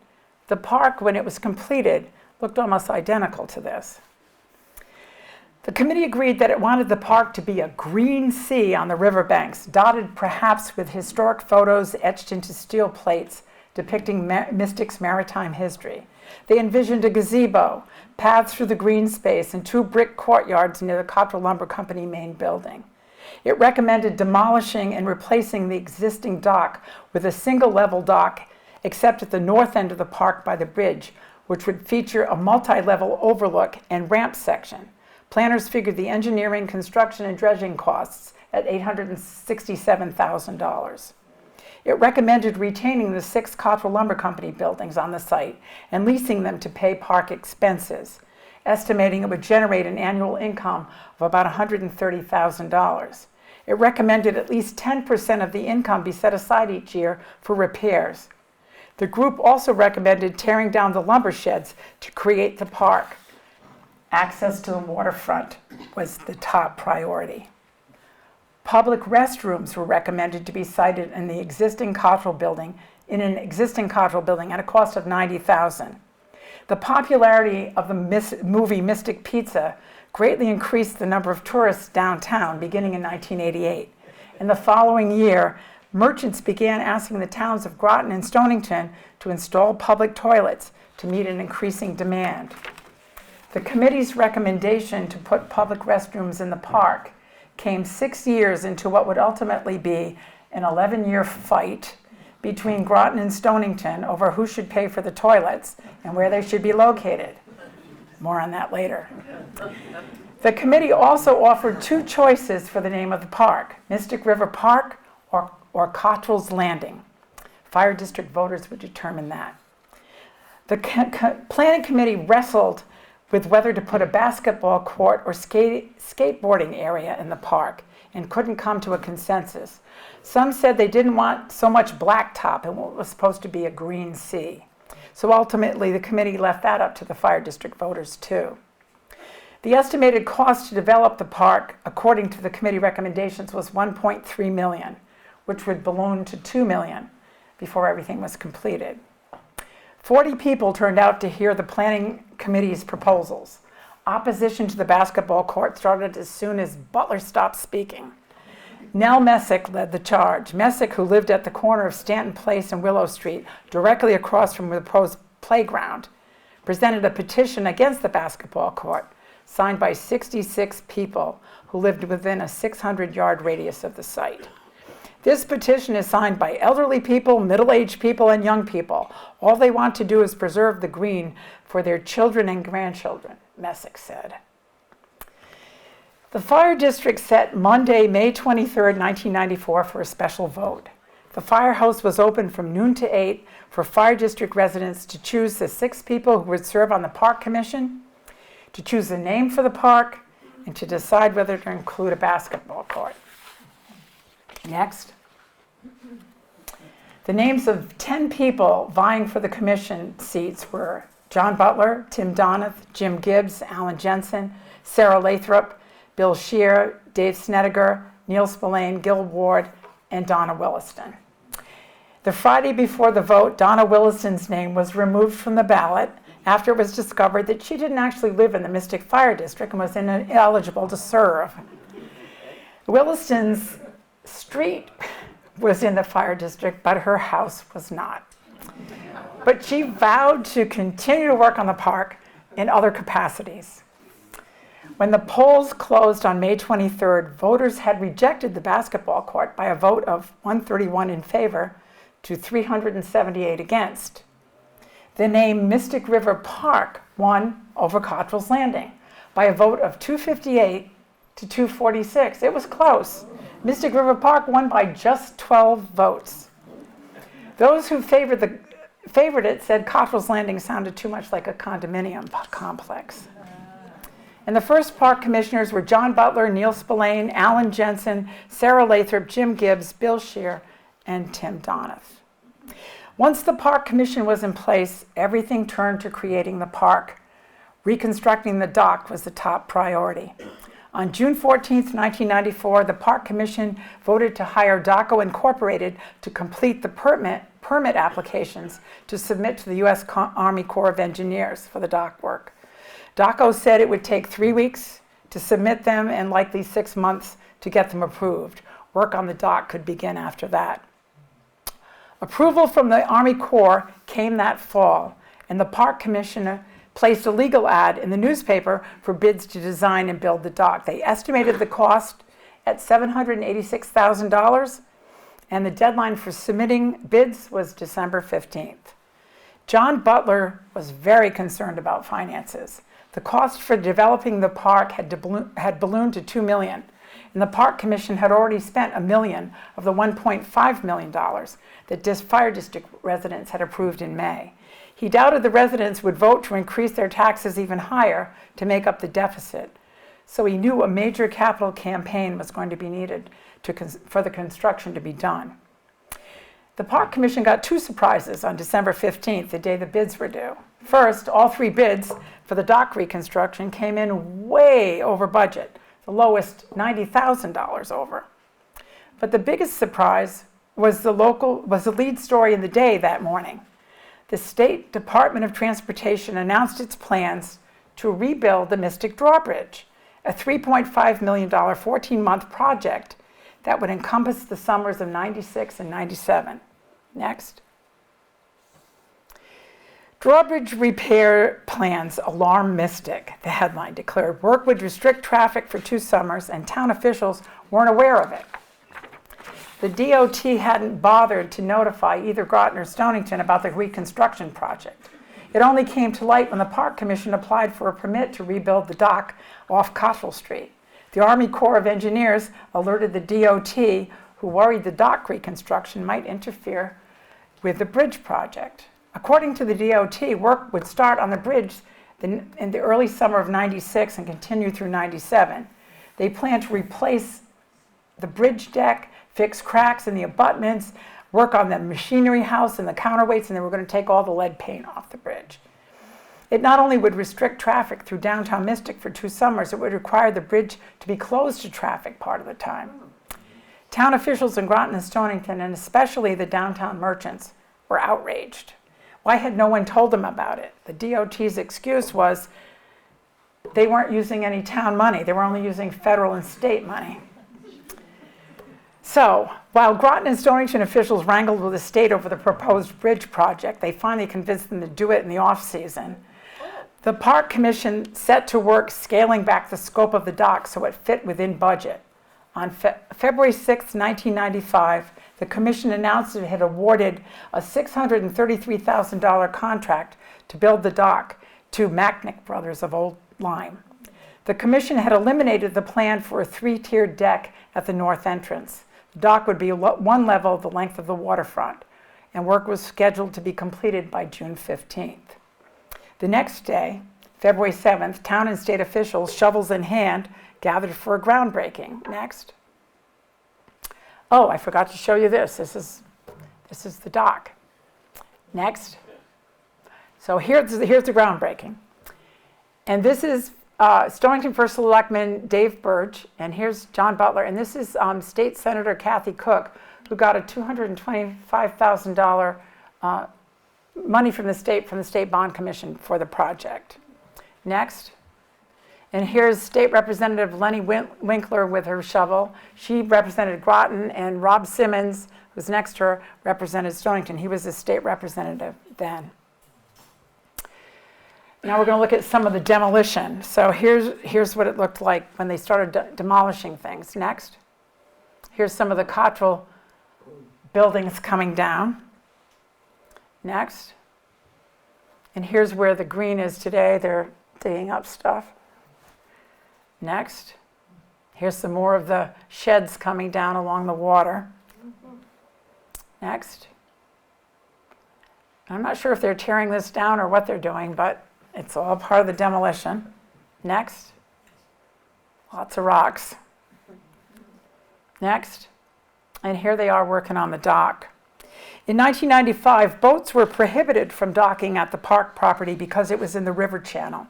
The park, when it was completed, looked almost identical to this. The committee agreed that it wanted the park to be a green sea on the riverbanks, dotted perhaps with historic photos etched into steel plates depicting Mystic's maritime history. They envisioned a gazebo, paths through the green space, and 2 brick courtyards near the Cottrell Lumber Company main building. It recommended demolishing and replacing the existing dock with a single-level dock, except at the north end of the park by the bridge, which would feature a multi-level overlook and ramp section. Planners figured the engineering, construction, and dredging costs at $867,000. It recommended retaining the 6 Cottrell Lumber Company buildings on the site and leasing them to pay park expenses, estimating it would generate an annual income of about $130,000. It recommended at least 10% of the income be set aside each year for repairs. The group also recommended tearing down the lumber sheds to create the park. Access to the waterfront was the top priority. Public restrooms were recommended to be sited in the existing Cottrell building, at a cost of $90,000. The popularity of the movie Mystic Pizza greatly increased the number of tourists downtown beginning in 1988. In the following year, merchants began asking the towns of Groton and Stonington to install public toilets to meet an increasing demand. The committee's recommendation to put public restrooms in the park came 6 years into what would ultimately be an 11-year fight between Groton and Stonington over who should pay for the toilets and where they should be located. More on that later. The committee also offered 2 choices for the name of the park: Mystic River Park or Cottrell's Landing. Fire district voters would determine that. The planning committee wrestled with whether to put a basketball court or skateboarding area in the park and couldn't come to a consensus. Some said they didn't want so much blacktop and what was supposed to be a green sea. So ultimately, the committee left that up to the fire district voters too. The estimated cost to develop the park, according to the committee recommendations, was $1.3 million, which would balloon to $2 million before everything was completed. 40 people turned out to hear the planning committee's proposals. Opposition to the basketball court started as soon as Butler stopped speaking. Nell Messick led the charge. Messick, who lived at the corner of Stanton Place and Willow Street, directly across from the proposed playground, presented a petition against the basketball court, signed by 66 people who lived within a 600-yard radius of the site. This petition is signed by elderly people, middle-aged people, and young people. All they want to do is preserve the green for their children and grandchildren, Messick said. The fire district set Monday, May 23, 1994 for a special vote. The firehouse was open from noon to 8 for fire district residents to choose the 6 people who would serve on the park commission, to choose a name for the park, and to decide whether to include a basketball court. Next. The names of 10 people vying for the commission seats were John Butler, Tim Donath, Jim Gibbs, Alan Jensen, Sarah Lathrop, Bill Scheer, Dave Snedeker, Neil Spillane, Gil Ward, and Donna Williston. The Friday before the vote, Donna Williston's name was removed from the ballot after it was discovered that she didn't actually live in the Mystic Fire District and was ineligible to serve. Williston's street was in the fire district, but her house was not. But she vowed to continue to work on the park in other capacities. When the polls closed on May 23rd, voters had rejected the basketball court by a vote of 131 in favor to 378 against. The name Mystic River Park won over Cottrell's Landing by a vote of 258 to 246. It was close. Mystic River Park won by just 12 votes. Those who favored it said Cottrell's Landing sounded too much like a condominium complex. And the first park commissioners were John Butler, Neil Spillane, Alan Jensen, Sarah Lathrop, Jim Gibbs, Bill Scheer, and Tim Donath. Once the park commission was in place, everything turned to creating the park. Reconstructing the dock was the top priority. On June 14, 1994, the Park Commission voted to hire DACO Incorporated to complete the permit applications to submit to the U.S. Army Corps of Engineers for the dock work. DACO said it would take 3 weeks to submit them and likely 6 months to get them approved. Work on the dock could begin after that. Approval from the Army Corps came that fall, and the Park Commission placed a legal ad in the newspaper for bids to design and build the dock. They estimated the cost at $786,000, and the deadline for submitting bids was December 15th. John Butler was very concerned about finances. The cost for developing the park had ballooned to $2 million, and the Park Commission had already spent $1 million of the $1.5 million that Fire District residents had approved in May. He doubted the residents would vote to increase their taxes even higher to make up the deficit. So he knew a major capital campaign was going to be needed for the construction to be done. The Park Commission got 2 surprises on December 15th, the day the bids were due. First, all 3 bids for the dock reconstruction came in way over budget, the lowest $90,000 over. But the biggest surprise was the lead story in the day that morning. The State Department of Transportation announced its plans to rebuild the Mystic Drawbridge, a $3.5 million 14-month project that would encompass the summers of '96 and '97. Next. Drawbridge repair plans alarm Mystic, the headline declared. Work would restrict traffic for 2 summers, and town officials weren't aware of it. The DOT hadn't bothered to notify either Groton or Stonington about the reconstruction project. It only came to light when the Park Commission applied for a permit to rebuild the dock off Cottrell Street. The Army Corps of Engineers alerted the DOT, who worried the dock reconstruction might interfere with the bridge project. According to the DOT, work would start on the bridge in the early summer of '96 and continue through '97. They planned to replace the bridge deck, fix cracks in the abutments, work on the machinery house and the counterweights, and they were going to take all the lead paint off the bridge. It not only would restrict traffic through downtown Mystic for 2 summers, it would require the bridge to be closed to traffic part of the time. Town officials in Groton and Stonington, and especially the downtown merchants, were outraged. Why had no one told them about it? The DOT's excuse was they weren't using any town money. They were only using federal and state money. So, while Groton and Stonington officials wrangled with the state over the proposed bridge project, they finally convinced them to do it in the off-season. The Park Commission set to work scaling back the scope of the dock so it fit within budget. On February 6, 1995, the Commission announced it had awarded a $633,000 contract to build the dock to Macknick Brothers of Old Lyme. The Commission had eliminated the plan for a 3-tiered deck at the north entrance. The dock would be 1 level the length of the waterfront, and work was scheduled to be completed by June 15th. The next day, February 7th, town and state officials, shovels in hand, gathered for a groundbreaking. Next. Oh, I forgot to show you this. This is the dock. Next. So here's the groundbreaking. And this is Stonington First Selectman Dave Burge, and here's John Butler, and this is State Senator Kathy Cook, who got a $225,000 money from the State Bond Commission for the project. Next. And here's State Representative Lenny Winkler with her shovel. She represented Groton, and Rob Simmons, who's next to her, represented Stonington. He was a state representative then. Now we're going to look at some of the demolition. So here's what it looked like when they started demolishing things. Next. Here's some of the Cottrell buildings coming down. Next. And here's where the green is today. They're digging up stuff. Next. Here's some more of the sheds coming down along the water. Next. I'm not sure if they're tearing this down or what they're doing, but it's all part of the demolition. Next. Lots of rocks. Next. And here they are working on the dock. In 1995, boats were prohibited from docking at the park property because it was in the river channel.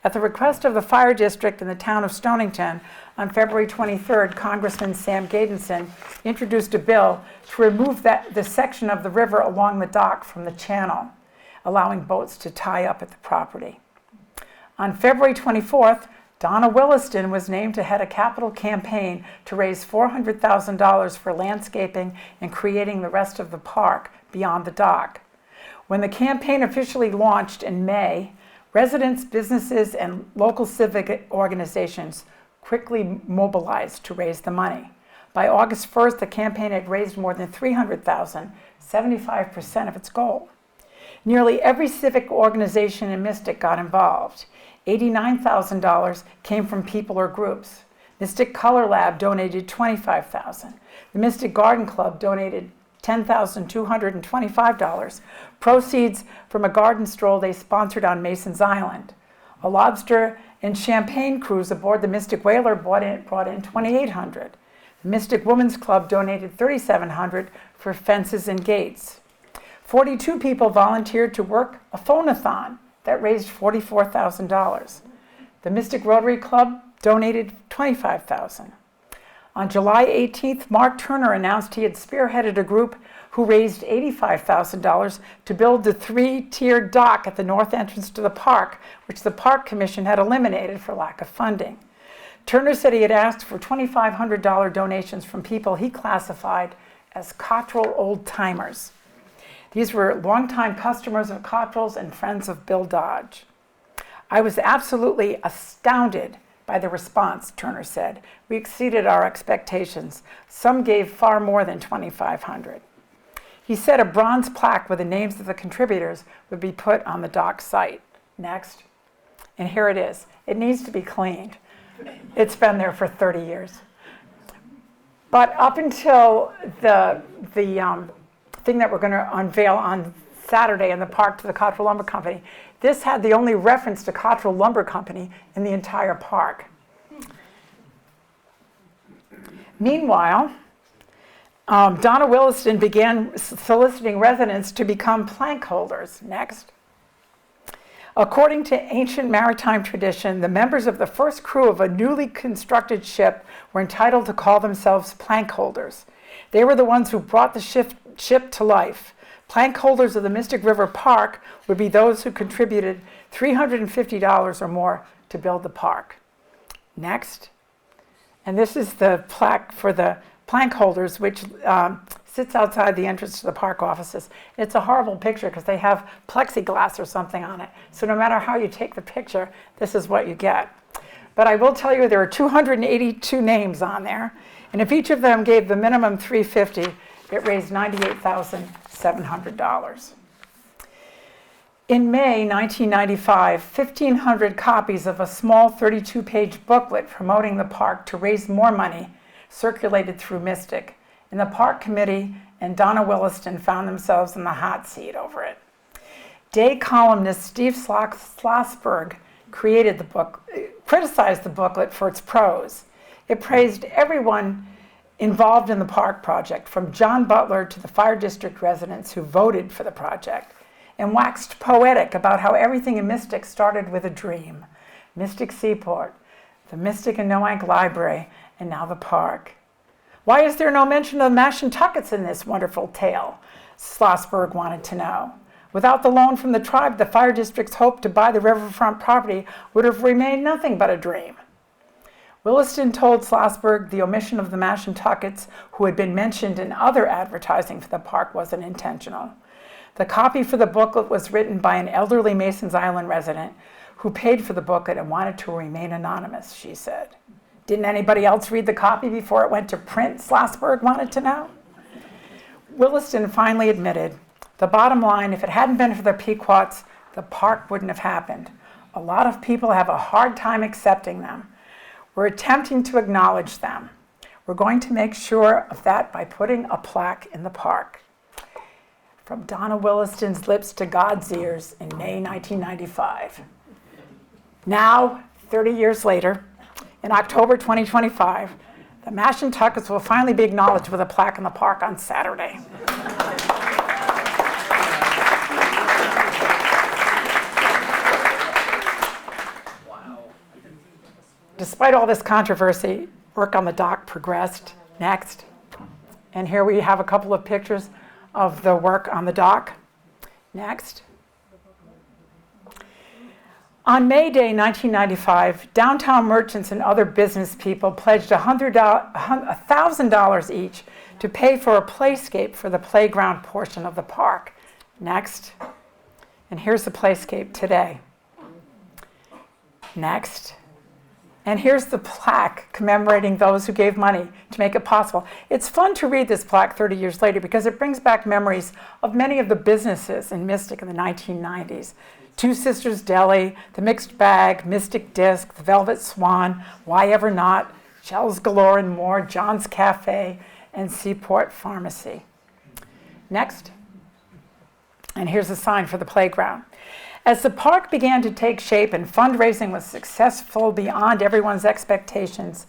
At the request of the fire district in the town of Stonington, on February 23rd, Congressman Sam Gadenson introduced a bill to remove the section of the river along the dock from the channel, allowing boats to tie up at the property. On February 24th, Donna Williston was named to head a capital campaign to raise $400,000 for landscaping and creating the rest of the park beyond the dock. When the campaign officially launched in May, residents, businesses, and local civic organizations quickly mobilized to raise the money. By August 1st, the campaign had raised more than $300,000, 75% of its goal. Nearly every civic organization in Mystic got involved. $89,000 came from people or groups. Mystic Color Lab donated $25,000. The Mystic Garden Club donated $10,225, proceeds from a garden stroll they sponsored on Mason's Island. A lobster and champagne cruise aboard the Mystic Whaler brought in $2,800. The Mystic Women's Club donated $3,700 for fences and gates. 42 people volunteered to work a phone-a-thon that raised $44,000. The Mystic Rotary Club donated $25,000. On July 18th, Mark Turner announced he had spearheaded a group who raised $85,000 to build the 3-tiered dock at the north entrance to the park, which the Park Commission had eliminated for lack of funding. Turner said he had asked for $2,500 donations from people he classified as Cottrell old-timers. These were longtime customers of Cottrell's and friends of Bill Dodge. I was absolutely astounded by the response, Turner said. We exceeded our expectations. Some gave far more than $2,500. He said a bronze plaque with the names of the contributors would be put on the dock site. Next. And here it is. It needs to be cleaned. It's been there for 30 years. But up until the thing that we're going to unveil on Saturday in the park to the Cottrell Lumber Company, this had the only reference to Cottrell Lumber Company in the entire park. Meanwhile, Donna Williston began soliciting residents to become plank holders. Next. According to ancient maritime tradition, the members of the first crew of a newly constructed ship were entitled to call themselves plank holders. They were the ones who brought the ship to life. Plank holders of the Mystic River Park would be those who contributed $350 or more to build the park. Next. And this is the plaque for the plank holders, which sits outside the entrance to the park offices. It's a horrible picture because they have plexiglass or something on it. So no matter how you take the picture, this is what you get. But I will tell you there are 282 names on there. And if each of them gave the minimum $350, it raised $98,700. In May 1995, 1,500 copies of a small 32-page booklet promoting the park to raise more money circulated through Mystic, and the park committee and Donna Williston found themselves in the hot seat over it. Day columnist Steve Schlossberg criticized the booklet for its prose. It praised everyone involved in the park project, from John Butler to the fire district residents who voted for the project, and waxed poetic about how everything in Mystic started with a dream. Mystic Seaport, the Mystic and Noank Library, and now the park. Why is there no mention of Mashantuckets in this wonderful tale? Schlossberg wanted to know. Without the loan from the tribe, the fire district's hope to buy the riverfront property would have remained nothing but a dream. Williston told Schlossberg the omission of the Mashantuckets, who had been mentioned in other advertising for the park, wasn't intentional. The copy for the booklet was written by an elderly Mason's Island resident who paid for the booklet and wanted to remain anonymous, she said. Didn't anybody else read the copy before it went to print? Schlossberg wanted to know. Williston finally admitted, the bottom line, if it hadn't been for the Pequots, the park wouldn't have happened. A lot of people have a hard time accepting them. We're attempting to acknowledge them. We're going to make sure of that by putting a plaque in the park. From Donna Williston's lips to God's ears in May 1995. Now, 30 years later, In October 2025, the Mashantuckets will finally be acknowledged with a plaque in the park on Saturday. Despite all this controversy, work on the dock progressed. Next. And here we have a couple of pictures of the work on the dock. Next. On May Day 1995, downtown merchants and other business people pledged $1,000 each to pay for a playscape for the playground portion of the park. Next. And here's the playscape today. Next. And here's the plaque commemorating those who gave money to make it possible. It's fun to read this plaque 30 years later because it brings back memories of many of the businesses in Mystic in the 1990s. Two Sisters Deli, The Mixed Bag, Mystic Disc, The Velvet Swan, Why Ever Not, Shells Galore and more, John's Cafe, and Seaport Pharmacy. Next. And here's a sign for the playground. As the park began to take shape and fundraising was successful beyond everyone's expectations,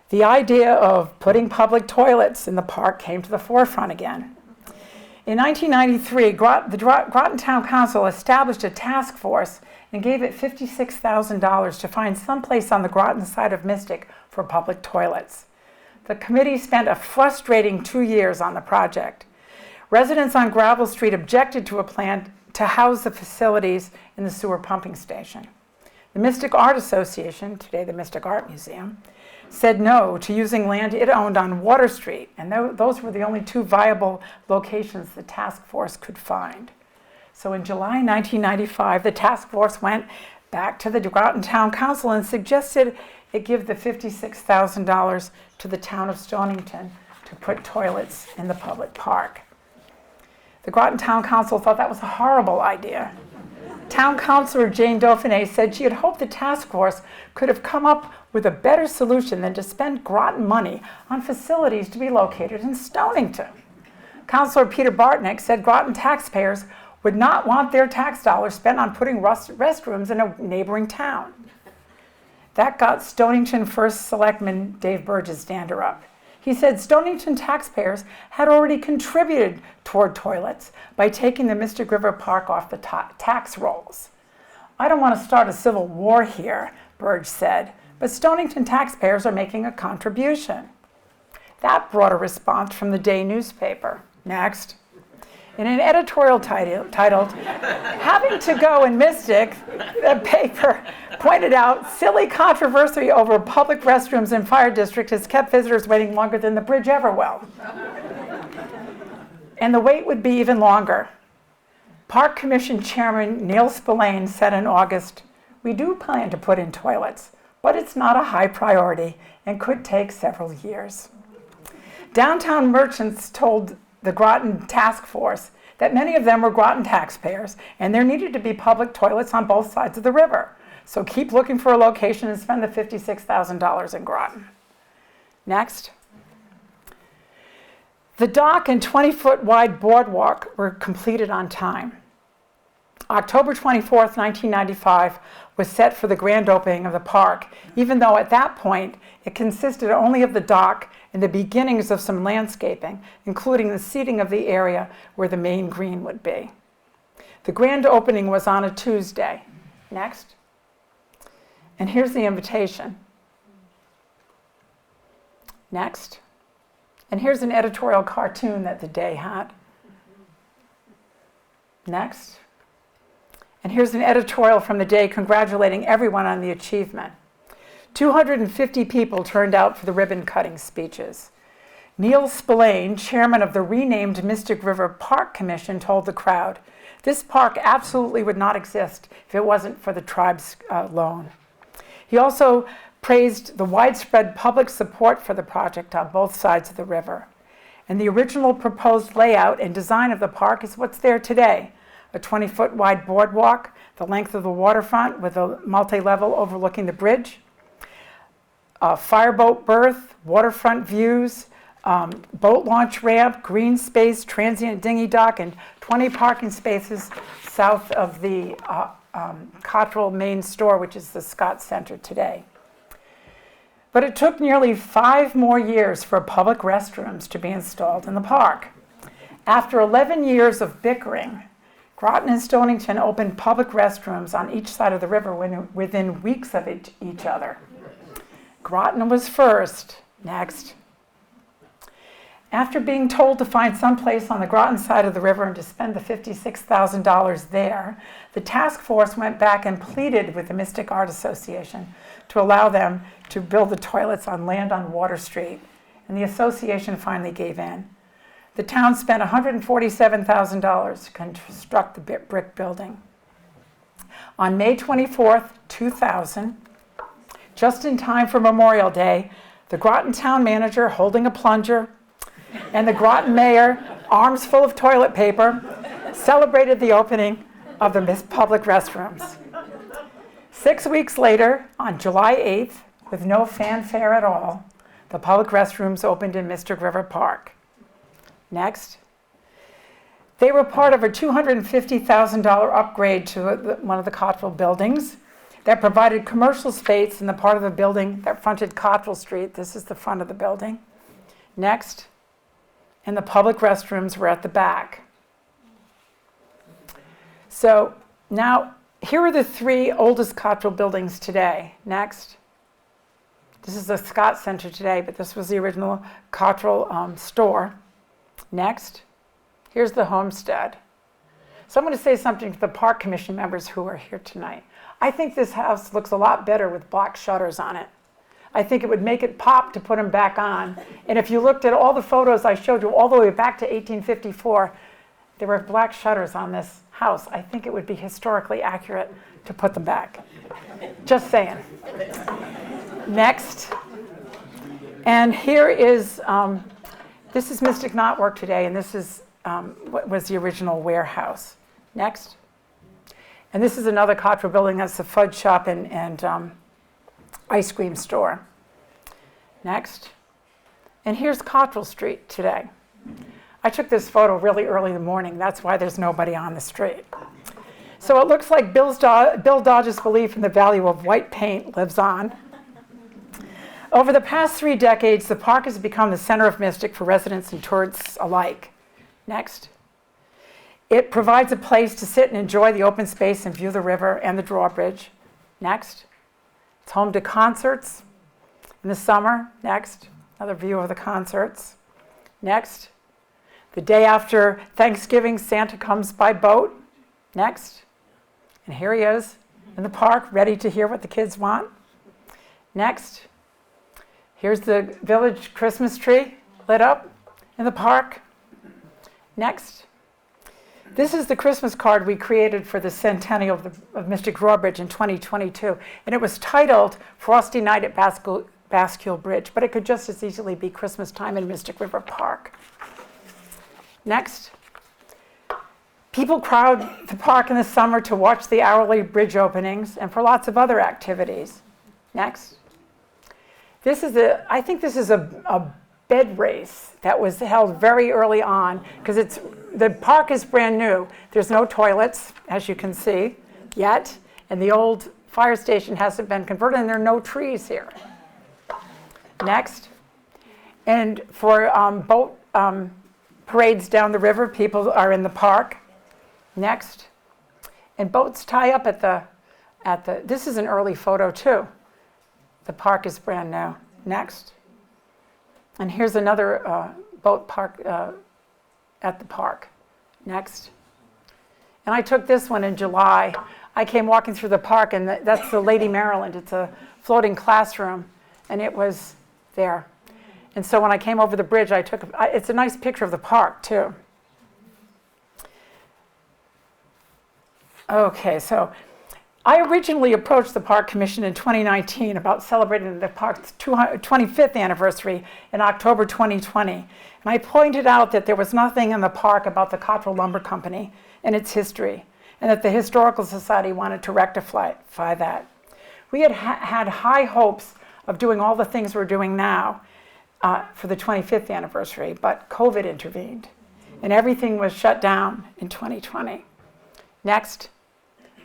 the idea of putting public toilets in the park came to the forefront again. In 1993, the Groton Town Council established a task force and gave it $56,000 to find some place on the Groton side of Mystic for public toilets. The committee spent a frustrating 2 years on the project. Residents on Gravel Street objected to a plan to house the facilities in the sewer pumping station. The Mystic Art Association, today the Mystic Art Museum, said no to using land it owned on Water Street, and those were the only two viable locations the task force could find. So in July 1995, the task force went back to the Groton Town Council and suggested it give the $56,000 to the town of Stonington to put toilets in the public park. The Groton Town Council thought that was a horrible idea. Town Councilor Jane Dauphiné said she had hoped the task force could have come up with a better solution than to spend Groton money on facilities to be located in Stonington. Councilor Peter Bartnick said Groton taxpayers would not want their tax dollars spent on putting restrooms in a neighboring town. That got Stonington First Selectman Dave Burgess' dander up. He said Stonington taxpayers had already contributed toward toilets by taking the Mystic River Park off the tax rolls. I don't want to start a civil war here, Burge said, but Stonington taxpayers are making a contribution. That brought a response from the day newspaper. Next. In an editorial titled, Having to Go in Mystic, the paper pointed out silly controversy over public restrooms in Fire District has kept visitors waiting longer than the bridge ever will. And the wait would be even longer. Park Commission Chairman Neil Spillane said in August, "We do plan to put in toilets, but it's not a high priority and could take several years." Downtown merchants told the Groton Task Force that many of them were Groton taxpayers and there needed to be public toilets on both sides of the river. So keep looking for a location and spend the $56,000 in Groton. Next. The dock and 20-foot wide boardwalk were completed on time. October 24th, 1995 was set for the grand opening of the park, even though at that point it consisted only of the dock and the beginnings of some landscaping, including the seating of the area where the main green would be. The grand opening was on a Tuesday. Next. And here's the invitation. Next. And here's an editorial cartoon that the day had. Next. And here's an editorial from the day congratulating everyone on the achievement. 250 people turned out for the ribbon-cutting speeches. Neil Spillane, chairman of the renamed Mystic River Park Commission, told the crowd, "This park absolutely would not exist if it wasn't for the tribe's loan." He also praised the widespread public support for the project on both sides of the river. And the original proposed layout and design of the park is what's there today. A 20-foot wide boardwalk, the length of the waterfront with a multi-level overlooking the bridge, a fireboat berth, waterfront views, boat launch ramp, green space, transient dinghy dock, and 20 parking spaces south of the Cottrell main store, which is the Scott Center today. But it took nearly 5 more years for public restrooms to be installed in the park. After 11 years of bickering, Groton and Stonington opened public restrooms on each side of the river within weeks of each other. Groton was first. Next. After being told to find some place on the Groton side of the river and to spend the $56,000 there, the task force went back and pleaded with the Mystic Art Association to allow them to build the toilets on land on Water Street, and the association finally gave in. The town spent $147,000 to construct the brick building. On May 24th, 2000, just in time for Memorial Day, the Groton town manager holding a plunger and the Groton mayor, arms full of toilet paper, celebrated the opening of the public restrooms. 6 weeks later, on July 8th, with no fanfare at all, the public restrooms opened in Mystic River Park. Next. They were part of a $250,000 upgrade to one of the Cottrell buildings that provided commercial space in the part of the building that fronted Cottrell Street. This is the front of the building. Next. And the public restrooms were at the back. So now, here are the 3 oldest Cottrell buildings today. Next. This is the Scott Center today, but this was the original Cottrell store. Next. Here's the homestead. So I'm going to say something to the Park Commission members who are here tonight. I think this house looks a lot better with black shutters on it. I think it would make it pop to put them back on. And if you looked at all the photos I showed you all the way back to 1854, there were black shutters on this house. I think it would be historically accurate to put them back. Just saying. Next. And here is, this is Mystic Knotwork today, and this is what was the original warehouse. Next. And this is another Cottrell building. That's the fudge shop and ice cream store. Next. And here's Cottrell Street today. I took this photo really early in the morning. That's why there's nobody on the street. So it looks like Bill Dodge's belief in the value of white paint lives on. Over the past 3 decades, the park has become the center of Mystic for residents and tourists alike. Next. It provides a place to sit and enjoy the open space and view the river and the drawbridge. Next. It's home to concerts in the summer. Next. Another view of the concerts. Next. The day after Thanksgiving, Santa comes by boat. Next. And here he is in the park, ready to hear what the kids want. Next. Here's the village Christmas tree lit up in the park. Next. This is the Christmas card we created for the centennial of Mystic Drawbridge in 2022, and it was titled Frosty Night at Bascule Bridge, but it could just as easily be Christmas time in Mystic River Park. Next. People crowd the park in the summer to watch the hourly bridge openings and for lots of other activities. Next. I think this is a bed race that was held very early on because the park is brand new. There's no toilets, as you can see, yet, and the old fire station hasn't been converted, and there are no trees here. Next. And for boat parades down the river, people are in the park. Next. And boats tie up at the, this is an early photo too. The park is brand new. Next. And here's another boat park at the park. Next. And I took this one in July. I came walking through the park, and that's the Lady Maryland. It's a floating classroom, and it was there. And so when I came over the bridge, it's a nice picture of the park, too. Okay, so I originally approached the Park Commission in 2019 about celebrating the park's 25th anniversary in October 2020. And I pointed out that there was nothing in the park about the Cottrell Lumber Company and its history, and that the Historical Society wanted to rectify that. We had had high hopes of doing all the things we're doing now for the 25th anniversary, but COVID intervened, and everything was shut down in 2020. Next.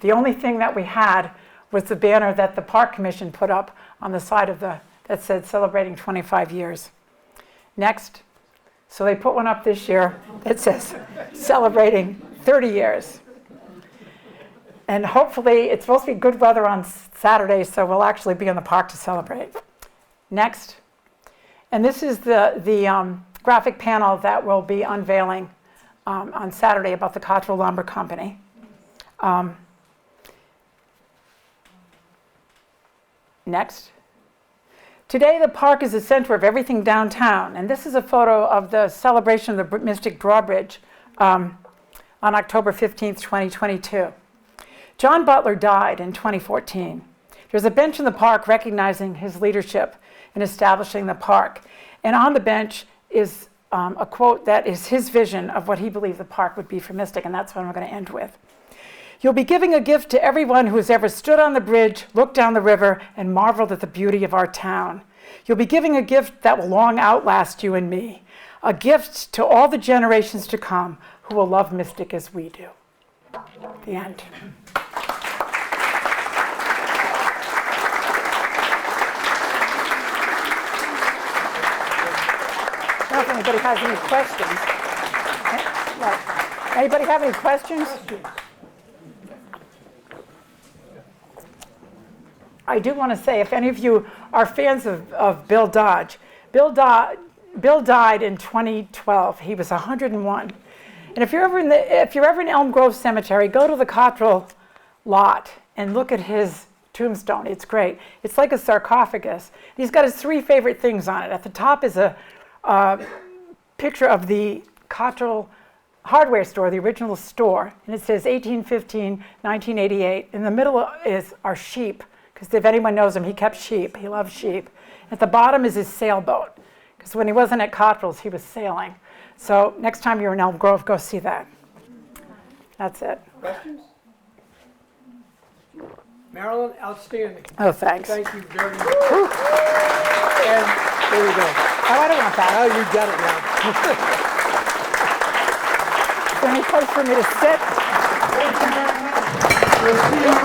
The only thing that we had was the banner that the Park Commission put up on the side of the that said celebrating 25 years. Next, so they put one up this year that says celebrating 30 years. And hopefully, it's supposed to be good weather on Saturday, so we'll actually be in the park to celebrate. Next. And this is the graphic panel that we'll be unveiling on Saturday about the Cottrell Lumber Company. Next. Today, the park is the center of everything downtown, and this is a photo of the celebration of the Mystic Drawbridge on October 15th, 2022. John Butler died in 2014. There's a bench in the park recognizing his leadership in establishing the park, and on the bench is a quote that is his vision of what he believed the park would be for Mystic, and that's what I'm going to end with. You'll be giving a gift to everyone who has ever stood on the bridge, looked down the river, and marveled at the beauty of our town. You'll be giving a gift that will long outlast you and me, a gift to all the generations to come who will love Mystic as we do. The end. I don't know if anybody has any questions. Anybody have any questions? I do want to say, if any of you are fans of Bill Dodge, Bill died in 2012. He was 101. And if you're ever in Elm Grove Cemetery, go to the Cottrell lot and look at his tombstone. It's great. It's like a sarcophagus. He's got his three favorite things on it. At the top is a picture of the Cottrell hardware store, the original store, and it says 1815, 1988. In the middle are sheep, because if anyone knows him, he kept sheep. He loved sheep. At the bottom is his sailboat, because when he wasn't at Cottrell's, he was sailing. So next time you're in Elm Grove, go see that. That's it. Questions? Marilyn, outstanding. Oh, thanks. Thank you very much. And there you go. Oh, I don't want that. Now you got it now. Is there any place for me to sit? We'll see you